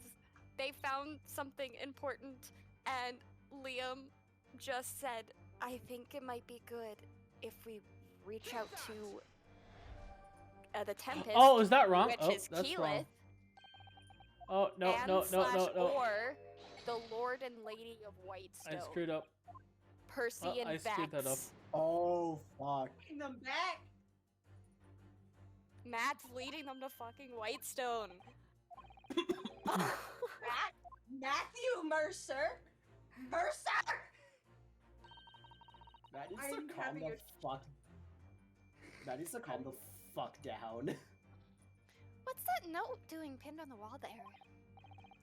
they found something important, and Liam just said, "I think it might be good if we reach out to the Tempest." Oh, is that wrong? Which Oh, is that's Keyleth. wrong. Oh, no, and no. Or the Lord and Lady of Whitestone. I screwed up. Percy Oh, and I screwed that up. Vex. Oh, fuck. Bring them back. Matt's leading them to fucking Whitestone. Matthew Mercer. That needs I'm to calm having the a- fuck. That needs to calm the fuck down. What's that note doing pinned on the wall there?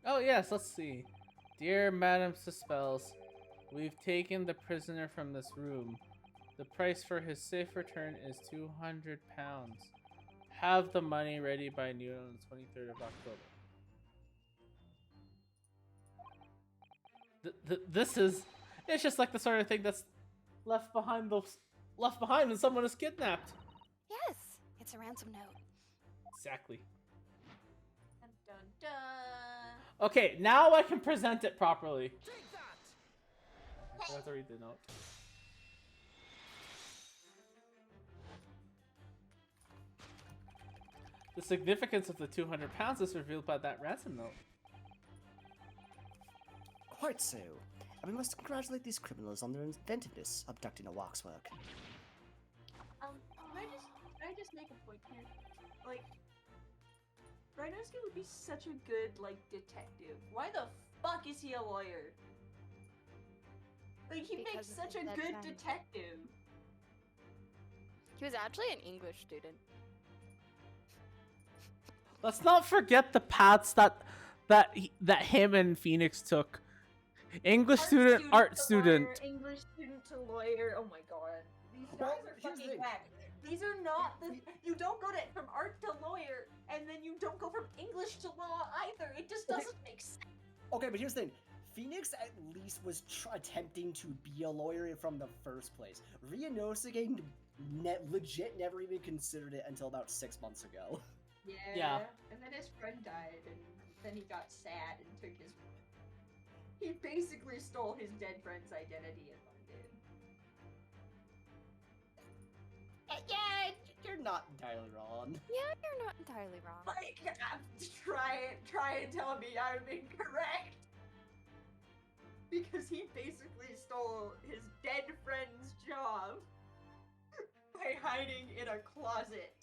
Oh, yes, let's see. Dear Madame Suspels, we've taken the prisoner from this room. The price for his safe return is 200 pounds. Have the money ready by noon on the 23rd of October. This is... It's just like the sort of thing that's left behind when someone is kidnapped. Yes, it's a ransom note. Exactly. Dun, dun, dun. Okay, now I can present it properly. I forgot to read the note. The significance of the 200 pounds is revealed by that ransom note. Quite so. And we must congratulate these criminals on their inventiveness abducting a waxwork. Can I just make a point here? Like, Rhinosuke would be such a good, like, detective. Why the fuck is he a lawyer? Like, he Because makes of such his a dead good friend. detective. He was actually an English student. Let's not forget the paths that him and Phoenix took. English student, art to student. lawyer, English student to lawyer. Oh my god. These guys Well, are here's the fucking thing. whack. These are not the. You don't go from art to lawyer, and then you don't go from English to law either. It just Okay. doesn't make sense. Okay, but here's the thing. Phoenix at least was attempting to be a lawyer from the first place. Ryunosuke legit never even considered it until about 6 months ago. Yeah. And then his friend died, and then he got sad and took his. He basically stole his dead friend's identity in London. Yeah, you're not entirely wrong. Yeah, you're not entirely wrong. Like, try and tell me I'm incorrect. Because he basically stole his dead friend's job by hiding in a closet.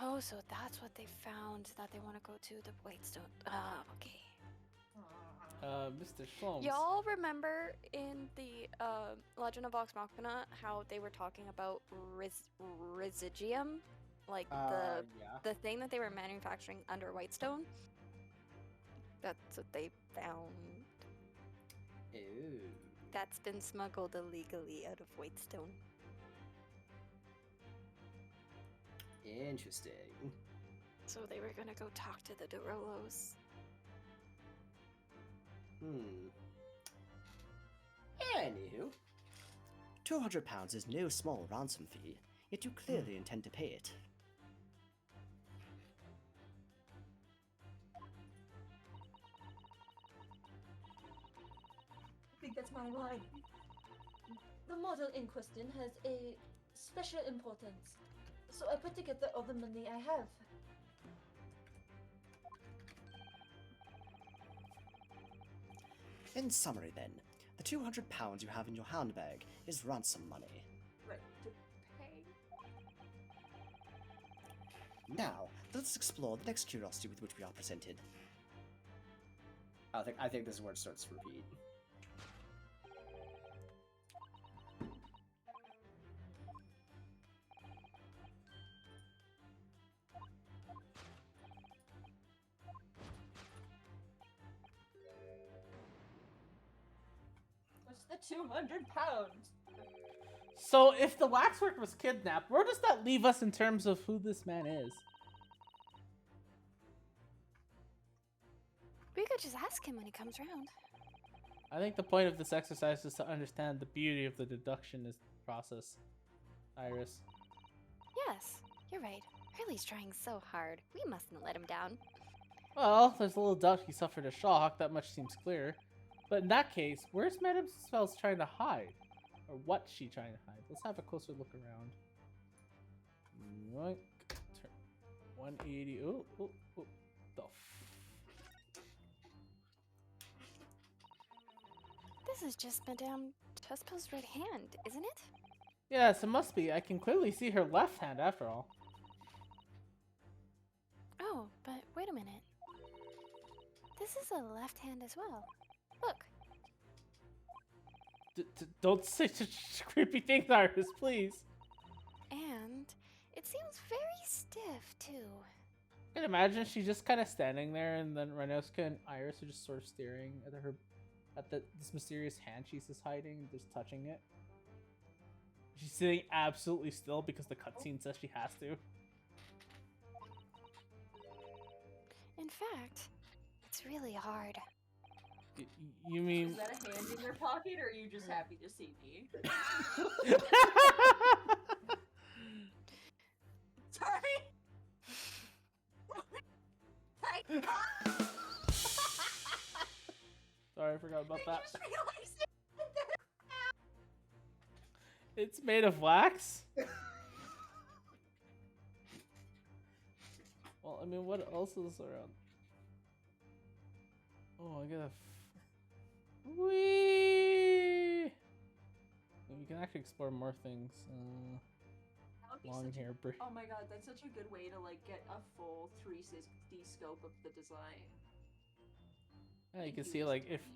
Oh, so that's what they found that they want to go to the Whitestone. Ah, okay. Mr. Sholmes. Y'all remember in the Legend of Vox Machina how they were talking about residuum, like Yeah. the thing that they were manufacturing under Whitestone? That's what they found. Ooh. That's been smuggled illegally out of Whitestone. Interesting. So they were gonna go talk to the Dorolos. Anywho. 200 pounds is no small ransom fee, yet you clearly intend to pay it. I think that's my line. The model in question has a special importance, so I put together all the money I have. In summary then, the 200 pounds you have in your handbag is ransom money. Right, to pay. Now, let's explore the next curiosity with which we are presented. I think this is where it starts to repeat. What's the 200 pounds? So if the waxwork was kidnapped, where does that leave us in terms of who this man is? We could just ask him when he comes around. I think the point of this exercise is to understand the beauty of the deductionist process, Iris. Yes, you're right. Hurley's trying so hard. We mustn't let him down. Well, there's a little doubt he suffered a shock, that much seems clear. But in that case, where's Madame Spells trying to hide? Or what's she trying to hide? Let's have a closer look around. Yoink. Turn 180. Oh, oh, oh. The This is just Madame Tuspel's right hand, isn't it? Yes, it must be. I can clearly see her left hand after all. Oh, but wait a minute. This is a left hand as well. Look. Don't say such creepy things, Iris, please. And it seems very stiff, too. I can imagine she's just kind of standing there, and then Renoska and Iris are just sort of staring at her, this mysterious hand she's just hiding, just touching it. She's sitting absolutely still because the cutscene says she has to. In fact, it's really hard. You mean? Is that a hand in your pocket, or are you just happy to see me? Sorry. Sorry, I forgot about that. I just realized it. It's made of wax? Well, I mean, what else is around? Oh, I gotta... Whee! You can actually explore more things. That would be Long such a- hair braid. Oh my god, that's such a good way to like get a full 360 scope of the design. Yeah, you Thank can see, like, if... Stephanie.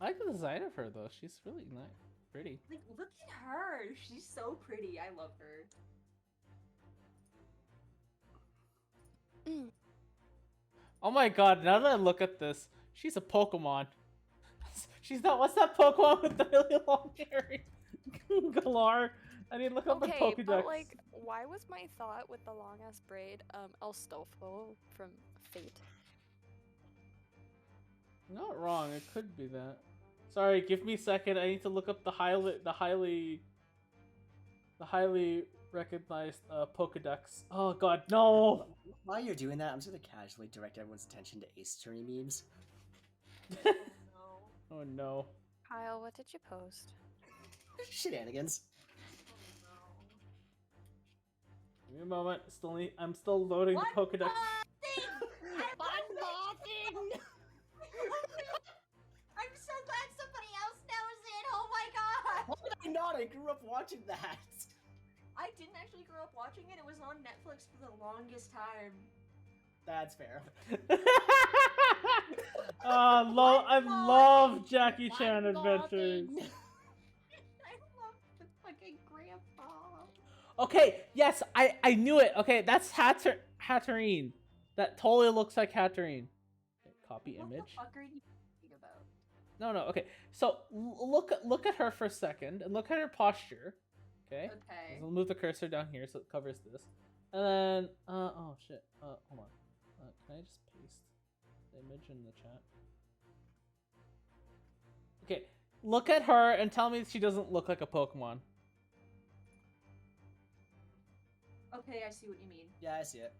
I like the design of her, though. She's really nice. Pretty. Like, look at her. She's so pretty. I love her. Oh my god, now that I look at this, she's a Pokemon. She's not. What's that Pokemon with the really long hair? Galar. I need to look up Okay, the Pokedex. but like, why was my thought with the long ass braid Elstolfo from Fate? Not wrong. It could be that. Sorry, give me a second. I need to look up the highly recognized Pokedex. Oh god, no! While you're doing that, I'm just gonna casually direct everyone's attention to Ace Attorney memes. No. Oh no. Kyle, what did you post? Shenanigans. Give me a moment. I'm still loading One the Pokedex. One more thing! I'm so glad somebody else knows it! Oh my god! Why did I not? I grew up watching that. I didn't actually grow up watching it. It was on Netflix for the longest time. That's fair. I love Jackie Chan adventures. I love the fucking grandpa. Okay, yes, I knew it. Okay, that's Hatterene. That totally looks like Hatterene. Okay, copy What image. the fuck are you talking about? No, okay. So look at her for a second and look at her posture. Okay. Okay. So I'll move the cursor down here so it covers this. And then oh shit. Hold on. Can I just paste the image in the chat? Okay. Look at her and tell me she doesn't look like a Pokemon. Okay, I see what you mean. Yeah, I see it.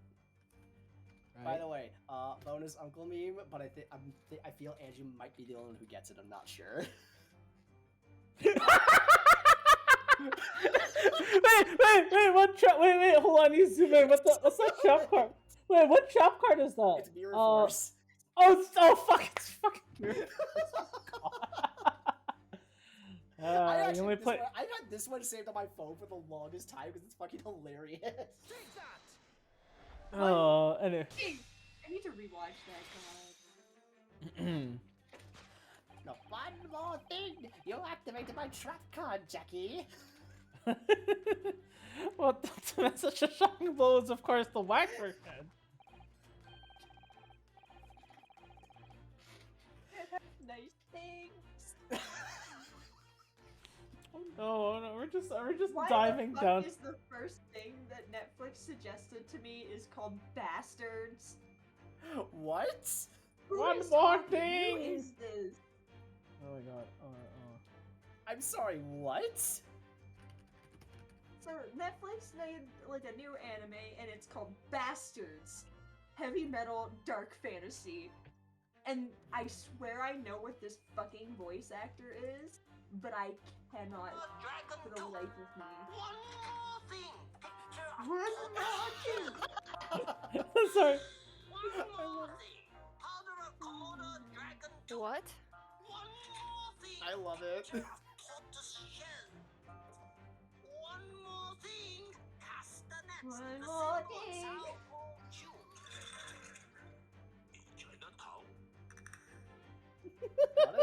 By the way, bonus uncle meme, but I feel Andrew might be the only one who gets it. I'm not sure. wait, hold on, you zoom in. What's that trap card? Wait, what trap card is that? It's Mirror Force. Oh, fuck, it's fucking Mirror I you only play. I've had this one saved on my phone for the longest time because it's fucking hilarious. Oh, anyway. I need to rewatch that. No, one more thing! You activated my trap card, Jackie! Well, that's such a shocking blow is, of course, the Waxwork head. Nice things. Oh no, we're just Why diving the fuck down. is the first thing that Netflix suggested to me is called Bastards? What? Who One is more talking? thing! Who is this? Oh my god. I'm sorry, what? So Netflix made like a new anime and it's called Bastards. Heavy metal dark fantasy. And I swear I know what this fucking voice actor is, but I cannot for the life of me. One more thing! Sorry. What? I love it. One more thing! God,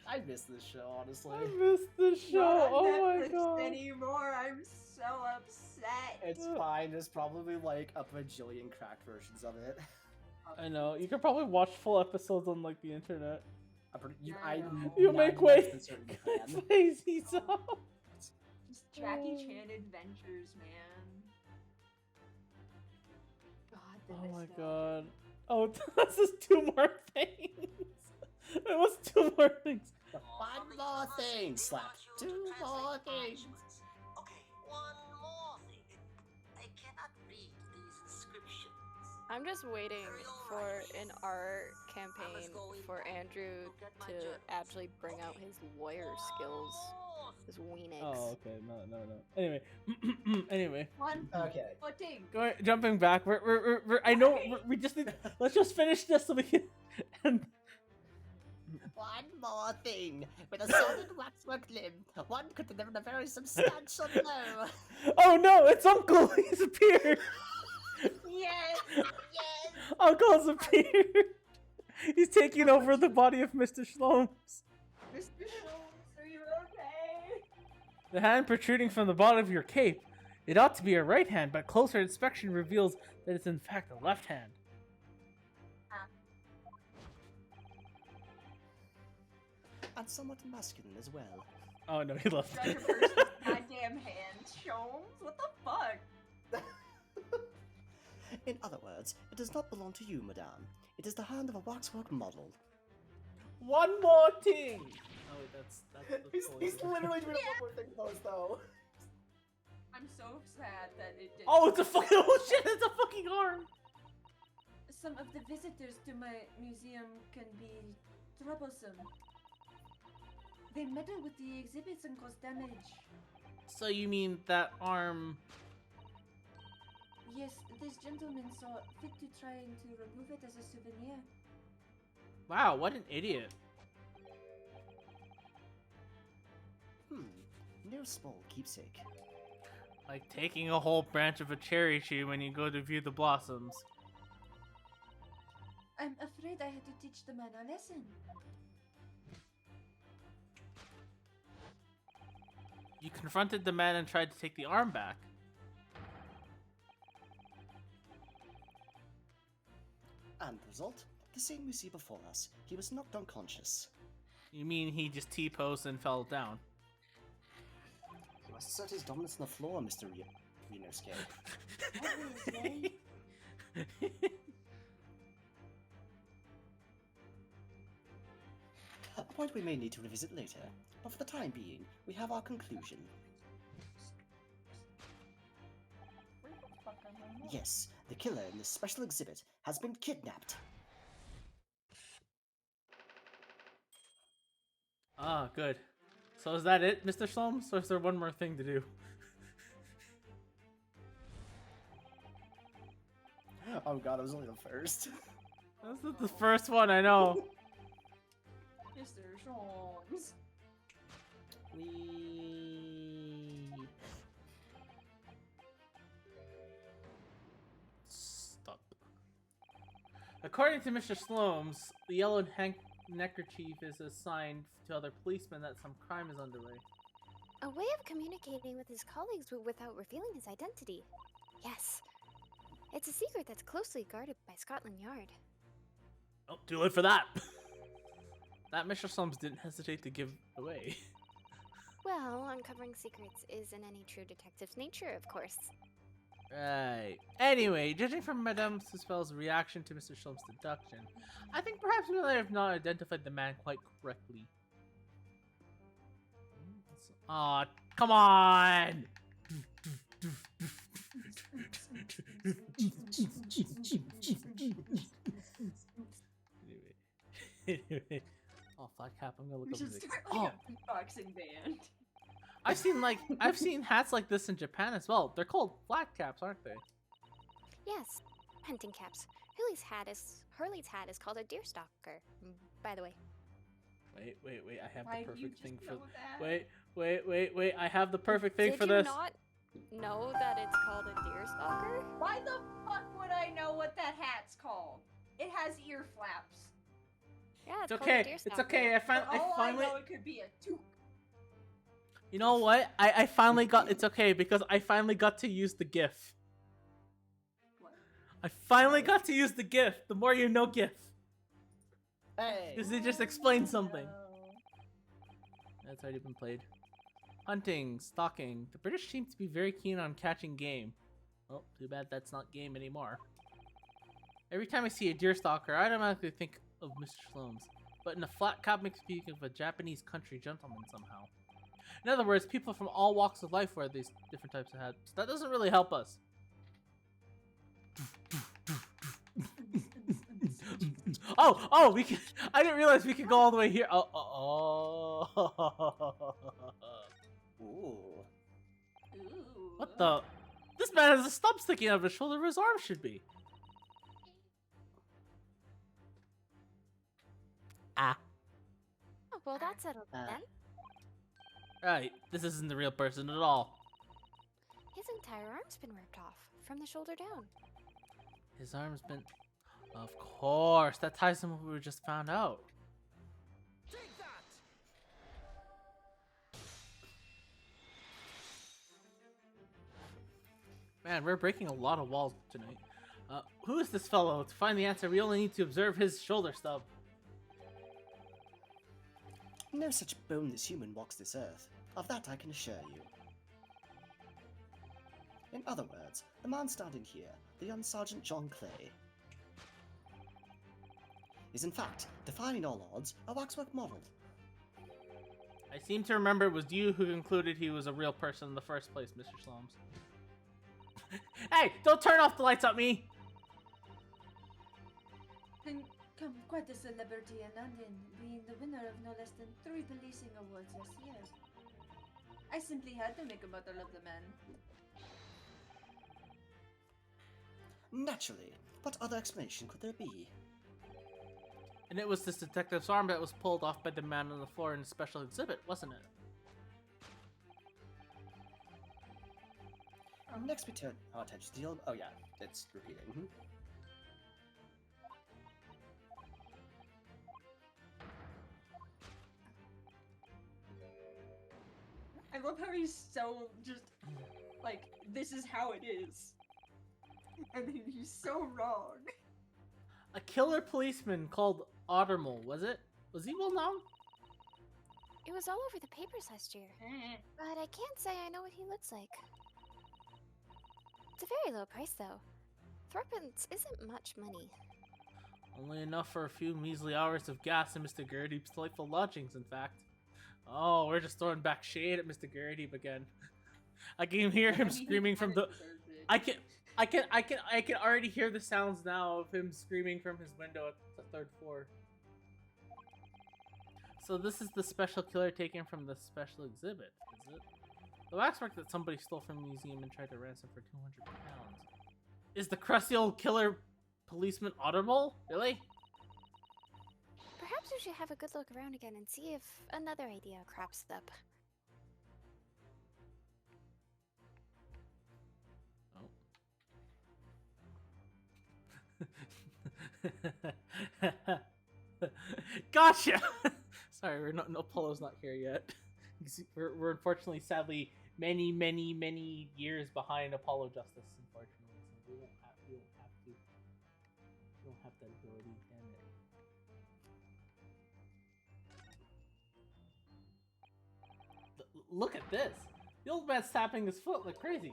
I miss this show, honestly. I missed the show. Not on Oh my Netflix god. anymore. I'm so upset. It's fine, there's probably like a bajillion cracked versions of it. I know. You could probably watch full episodes on like the internet. You make way. Can. Lazy so. Just Jackie Chan adventures, man. God, the Oh my nostalgia. god. Oh, this is two more things. It was two more things. One more thing, slap. Two more things. Okay, one more thing. I cannot read these inscriptions. I'm just waiting for an art campaign for Andrew to actually bring out his lawyer skills. His Weenix. Oh, okay. No. Anyway, anyway. One Okay. more thing. Jumping back. I know. We just need. Let's just finish this so we can. And One more thing. With a solid waxwork limb, one could deliver a very substantial blow. oh no! It's Uncle. He's appeared. Yes! Yes! Uncle has appeared. He's taking over the body of Mr. Shlomes. Mr. Schultz, are you okay? The hand protruding from the bottom of your cape. It ought to be a right hand, but closer inspection reveals that it's in fact a left hand. And somewhat masculine as well. Oh no, he left. Judge a person's goddamn hand, Sholmes? What the fuck? In other words, it does not belong to you, madame. It is the hand of a waxwork model. One more thing. Oh wait, that's He's literally doing a one more thing pose though. I'm so sad that it did. Oh, it's a fucking. Oh shit! It's a fucking arm. Some of the visitors to my museum can be troublesome. They meddle with the exhibits and cause damage. So you mean that arm? Yes, this gentleman saw fit to try and to remove it as a souvenir. Wow, what an idiot. No small keepsake. Like taking a whole branch of a cherry tree when you go to view the blossoms. I'm afraid I had to teach the man a lesson. You confronted the man and tried to take the arm back. And the result? The scene we see before us. He was knocked unconscious. You mean he just T-posed and fell down? He must assert his dominance on the floor, Mr. Renosuke. Obviously. A point we may need to revisit later, but for the time being, we have our conclusion. Yes, the killer in this special exhibit has been kidnapped. Ah, good. So is that it, Mr. Slums? Or is there one more thing to do? Oh god, it was only the first. That's not the first one, I know. Mr. Jones. Stop. According to Mr. Slomes, the yellow neckerchief is a sign to other policemen that some crime is underway. A way of communicating with his colleagues without revealing his identity. Yes. It's a secret that's closely guarded by Scotland Yard. Oh, too late for that. That Mr. Slums didn't hesitate to give away. Well, uncovering secrets is in any true detective's nature, of course. Right. Anyway, judging from Madame Suspel's reaction to Mr. Slum's deduction, I think perhaps we may have not identified the man quite correctly. Aw, come on! Anyway. Oh, flat cap, I'm gonna look We up should music. start Oh, like a beatboxing band. I've seen hats like this in Japan as well. They're called flat caps, aren't they? Yes, hunting caps. Hurley's hat is called a deerstalker, by the way. Wait, I have Why the do you perfect just thing for know that? wait, I have the perfect thing Did for you this. not know that it's called a deerstalker? Why the fuck would I know what that hat's called? It has ear flaps. Yeah, It's called okay. a It's deerstalker. okay. I For all finally I know, it could be a toque. You know what? I finally got it's okay because I finally got to use the GIF. What? I finally got to use the GIF. The more you know GIF. Hey! Because it just explains something. That's already been played. Hunting, stalking. The British seem to be very keen on catching game. Well, too bad that's not game anymore. Every time I see a deer stalker, I automatically think of Mr. Sloans. But in a flat cap makes me think of a Japanese country gentleman somehow. In other words, people from all walks of life wear these different types of hats. That doesn't really help us. Oh, we can. I didn't realize we could go all the way here. Oh. Ooh. Ooh. What the? This man has a stump sticking out of his shoulder where his arm should be. Ah. Oh, well, that's settled then. Right, this isn't the real person at all. His entire arm's been ripped off, from the shoulder down. His arm's been... Of course, that ties in with what we just found out. Man, we're breaking a lot of walls tonight. Who is this fellow? To find the answer, we only need to observe his shoulder stub. No such boneless human walks this earth. Of that I can assure you. In other words, the man standing here, the young Sergeant John Clay, is in fact, defying all odds, a waxwork model. I seem to remember it was you who concluded he was a real person in the first place, Mr. Sloms. Hey, don't turn off the lights at me! And come quite a celebrity in London, being the winner of no less than 3 policing awards this year. I simply had to make a bottle of the man. Naturally, what other explanation could there be? And it was this detective's arm that was pulled off by the man on the floor in the special exhibit, wasn't it? Next we turn our attention to the oh yeah, it's repeating. I love how he's so just like, this is how it is. And then he's so wrong. A killer policeman called Ottermole, was it? Was he well known? It was all over the papers last year. But I can't say I know what he looks like. It's a very low price, though. Threepence isn't much money. Only enough for a few measly hours of gas in Mr. Gerdeep's delightful lodgings, in fact. Oh, we're just throwing back shade at Mr. Gerdeep again. I can hear him screaming from the... I can already hear the sounds now of him screaming from his window at the 3rd floor. So this is the special killer taken from the special exhibit, is it? The waxwork that somebody stole from the museum and tried to ransom for 200 pounds. Is the crusty old killer policeman Ottermole? Really? Perhaps we should have a good look around again and see if another idea crops up. Gotcha! Sorry, Apollo's not here yet. We're unfortunately, sadly, many years behind Apollo Justice, unfortunately. So we don't have that ability, damn it. Look at this! The old man's tapping his foot like crazy.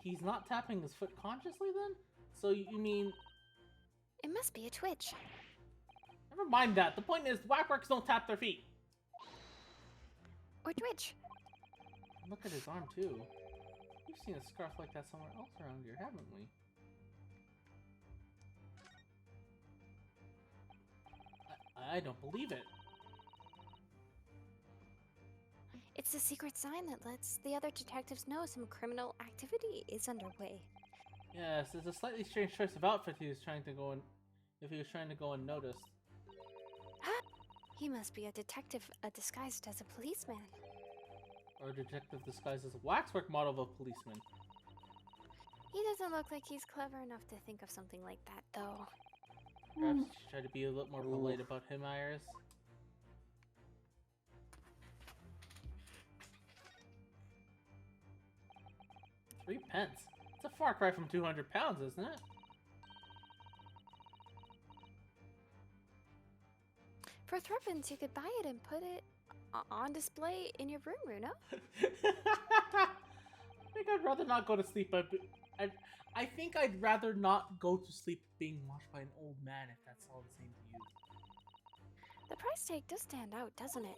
He's not tapping his foot consciously then? So you mean... It must be a twitch. Never mind that. The point is, whackworks don't tap their feet. Or twitch. Look at his arm too. We've seen a scarf like that somewhere else around here, haven't we? I don't believe it. It's a secret sign that lets the other detectives know some criminal activity is underway. Yes, it's a slightly strange choice of outfit he was trying to go in. If he was trying to go unnoticed. He must be a detective disguised as a policeman. Or a detective disguised as a waxwork model of a policeman. He doesn't look like he's clever enough to think of something like that, though. Perhaps you should try to be a little more polite about him, Iris. £3. It's a far cry from 200 pounds, isn't it? For threepence, you could buy it and put it on display in your room, no? I think I'd rather not go to sleep. I think I'd rather not go to sleep being watched by an old man if that's all the same to you. The price tag does stand out, doesn't it?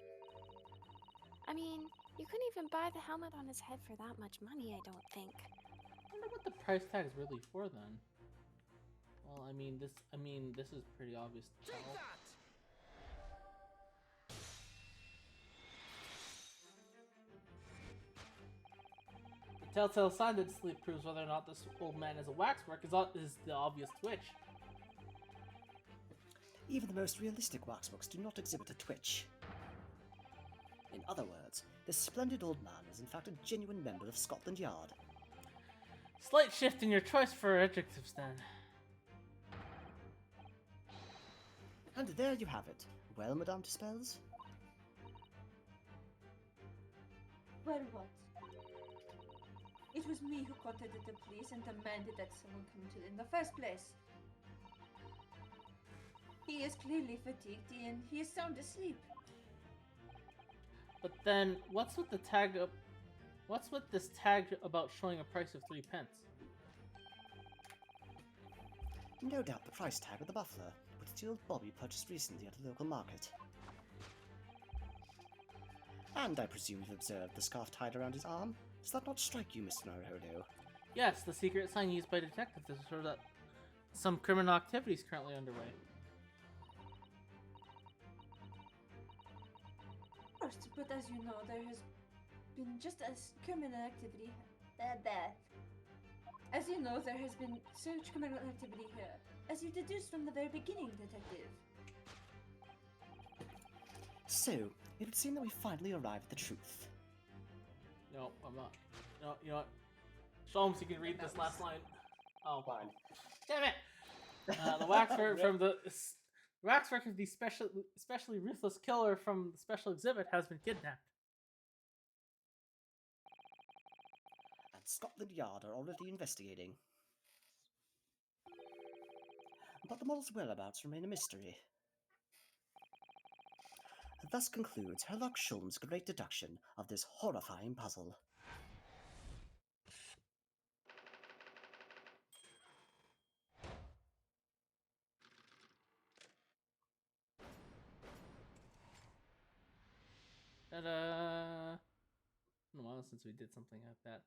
I mean, you couldn't even buy the helmet on his head for that much money, I don't think. I wonder what the price tag is really for then. Well, I mean this is pretty obvious to tell. The telltale sign that sleep proves whether or not this old man is a waxwork is the obvious twitch. Even the most realistic waxworks do not exhibit a twitch. In other words, this splendid old man is in fact a genuine member of Scotland Yard. Slight shift in your choice for adjectives then. And there you have it. Well, Madame Tuspels? Well, what? It was me who contacted the police and demanded that someone come to it in the first place. He is clearly fatigued and he is sound asleep. But then, what's with this tag about showing a price of 3 pence? No doubt the price tag of the muffler, which the old Bobby purchased recently at a local market. And I presume you've observed the scarf tied around his arm? Does that not strike you, Mr. Naruhodo? Yes, the secret sign used by detectives to show that some criminal activity is currently underway. Of course, but as you know, there has been just as criminal activity. As you know, there has been such criminal activity here, as you deduced from the very beginning, Detective. So, it would seem that we finally arrived at the truth. No, I'm not. No, you know what? Sholmes, you can read this last line. Oh, Fine. damn it! The waxwork from the waxwork of the especially ruthless killer from the special exhibit has been kidnapped. And Scotland Yard are already investigating. But the model's whereabouts remain a mystery. Thus concludes Herlock Sholmes' great deduction of this horrifying puzzle. Ta-da! It's been a while since we did something like that.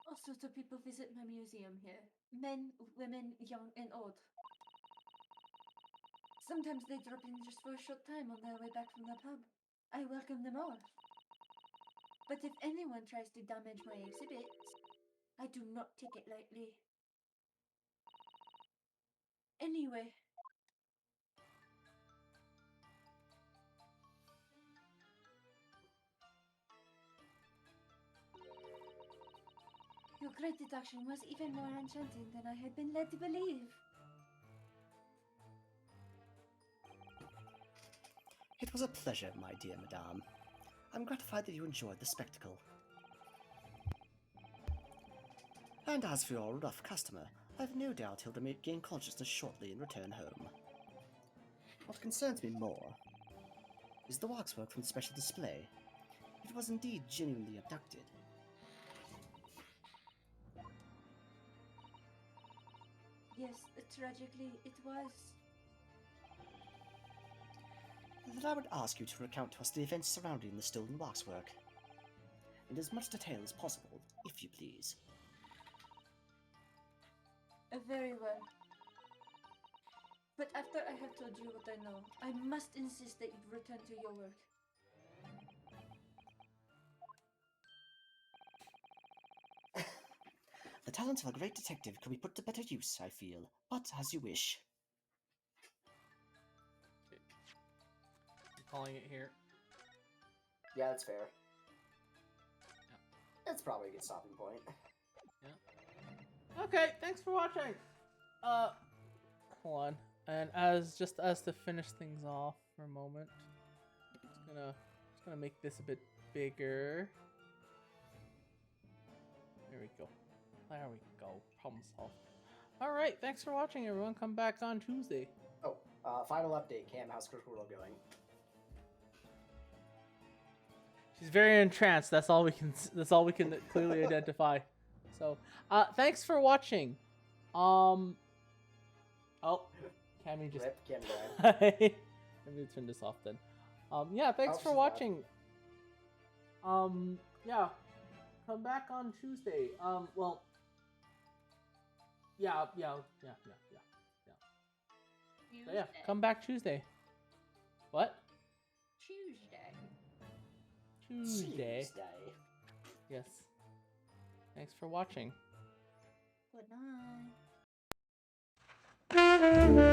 All sorts of people visit my museum here. Men, women, young and old. Sometimes they drop in just for a short time on their way back from the pub. I welcome them all. But if anyone tries to damage my exhibit, I do not take it lightly. Anyway. Your great deduction was even more enchanting than I had been led to believe. It was a pleasure, my dear madame. I'm gratified that you enjoyed the spectacle. And as for your rough customer, I've no doubt he'll gain consciousness shortly and return home. What concerns me more is the waxwork from the special display. It was indeed genuinely abducted. Yes, tragically, it was. Then I would ask you to recount to us the events surrounding the stolen waxwork. In as much detail as possible, if you please. Very well. But after I have told you what I know, I must insist that you return to your work. The talents of a great detective can be put to better use, I feel, but as you wish. I'm calling it here. Yeah, that's fair. That's probably a good stopping point. Okay, thanks for watching. Hold on. And just as to finish things off for a moment, just gonna make this a bit bigger. There we go. There we go. Problem solved. All right, thanks for watching, everyone. Come back on Tuesday. Oh, final update, Cam. How's Squirtle going? She's very entranced. That's all we can. That's all we can clearly identify. So, thanks for watching. Oh, Cammy just. Rip, Cam died. Let me turn this off then. Yeah, thanks Oh, for she's watching. Yeah, come back on Tuesday. Well, yeah. So yeah, come back Tuesday. What? Tuesday. Yes. Thanks for watching. Good night.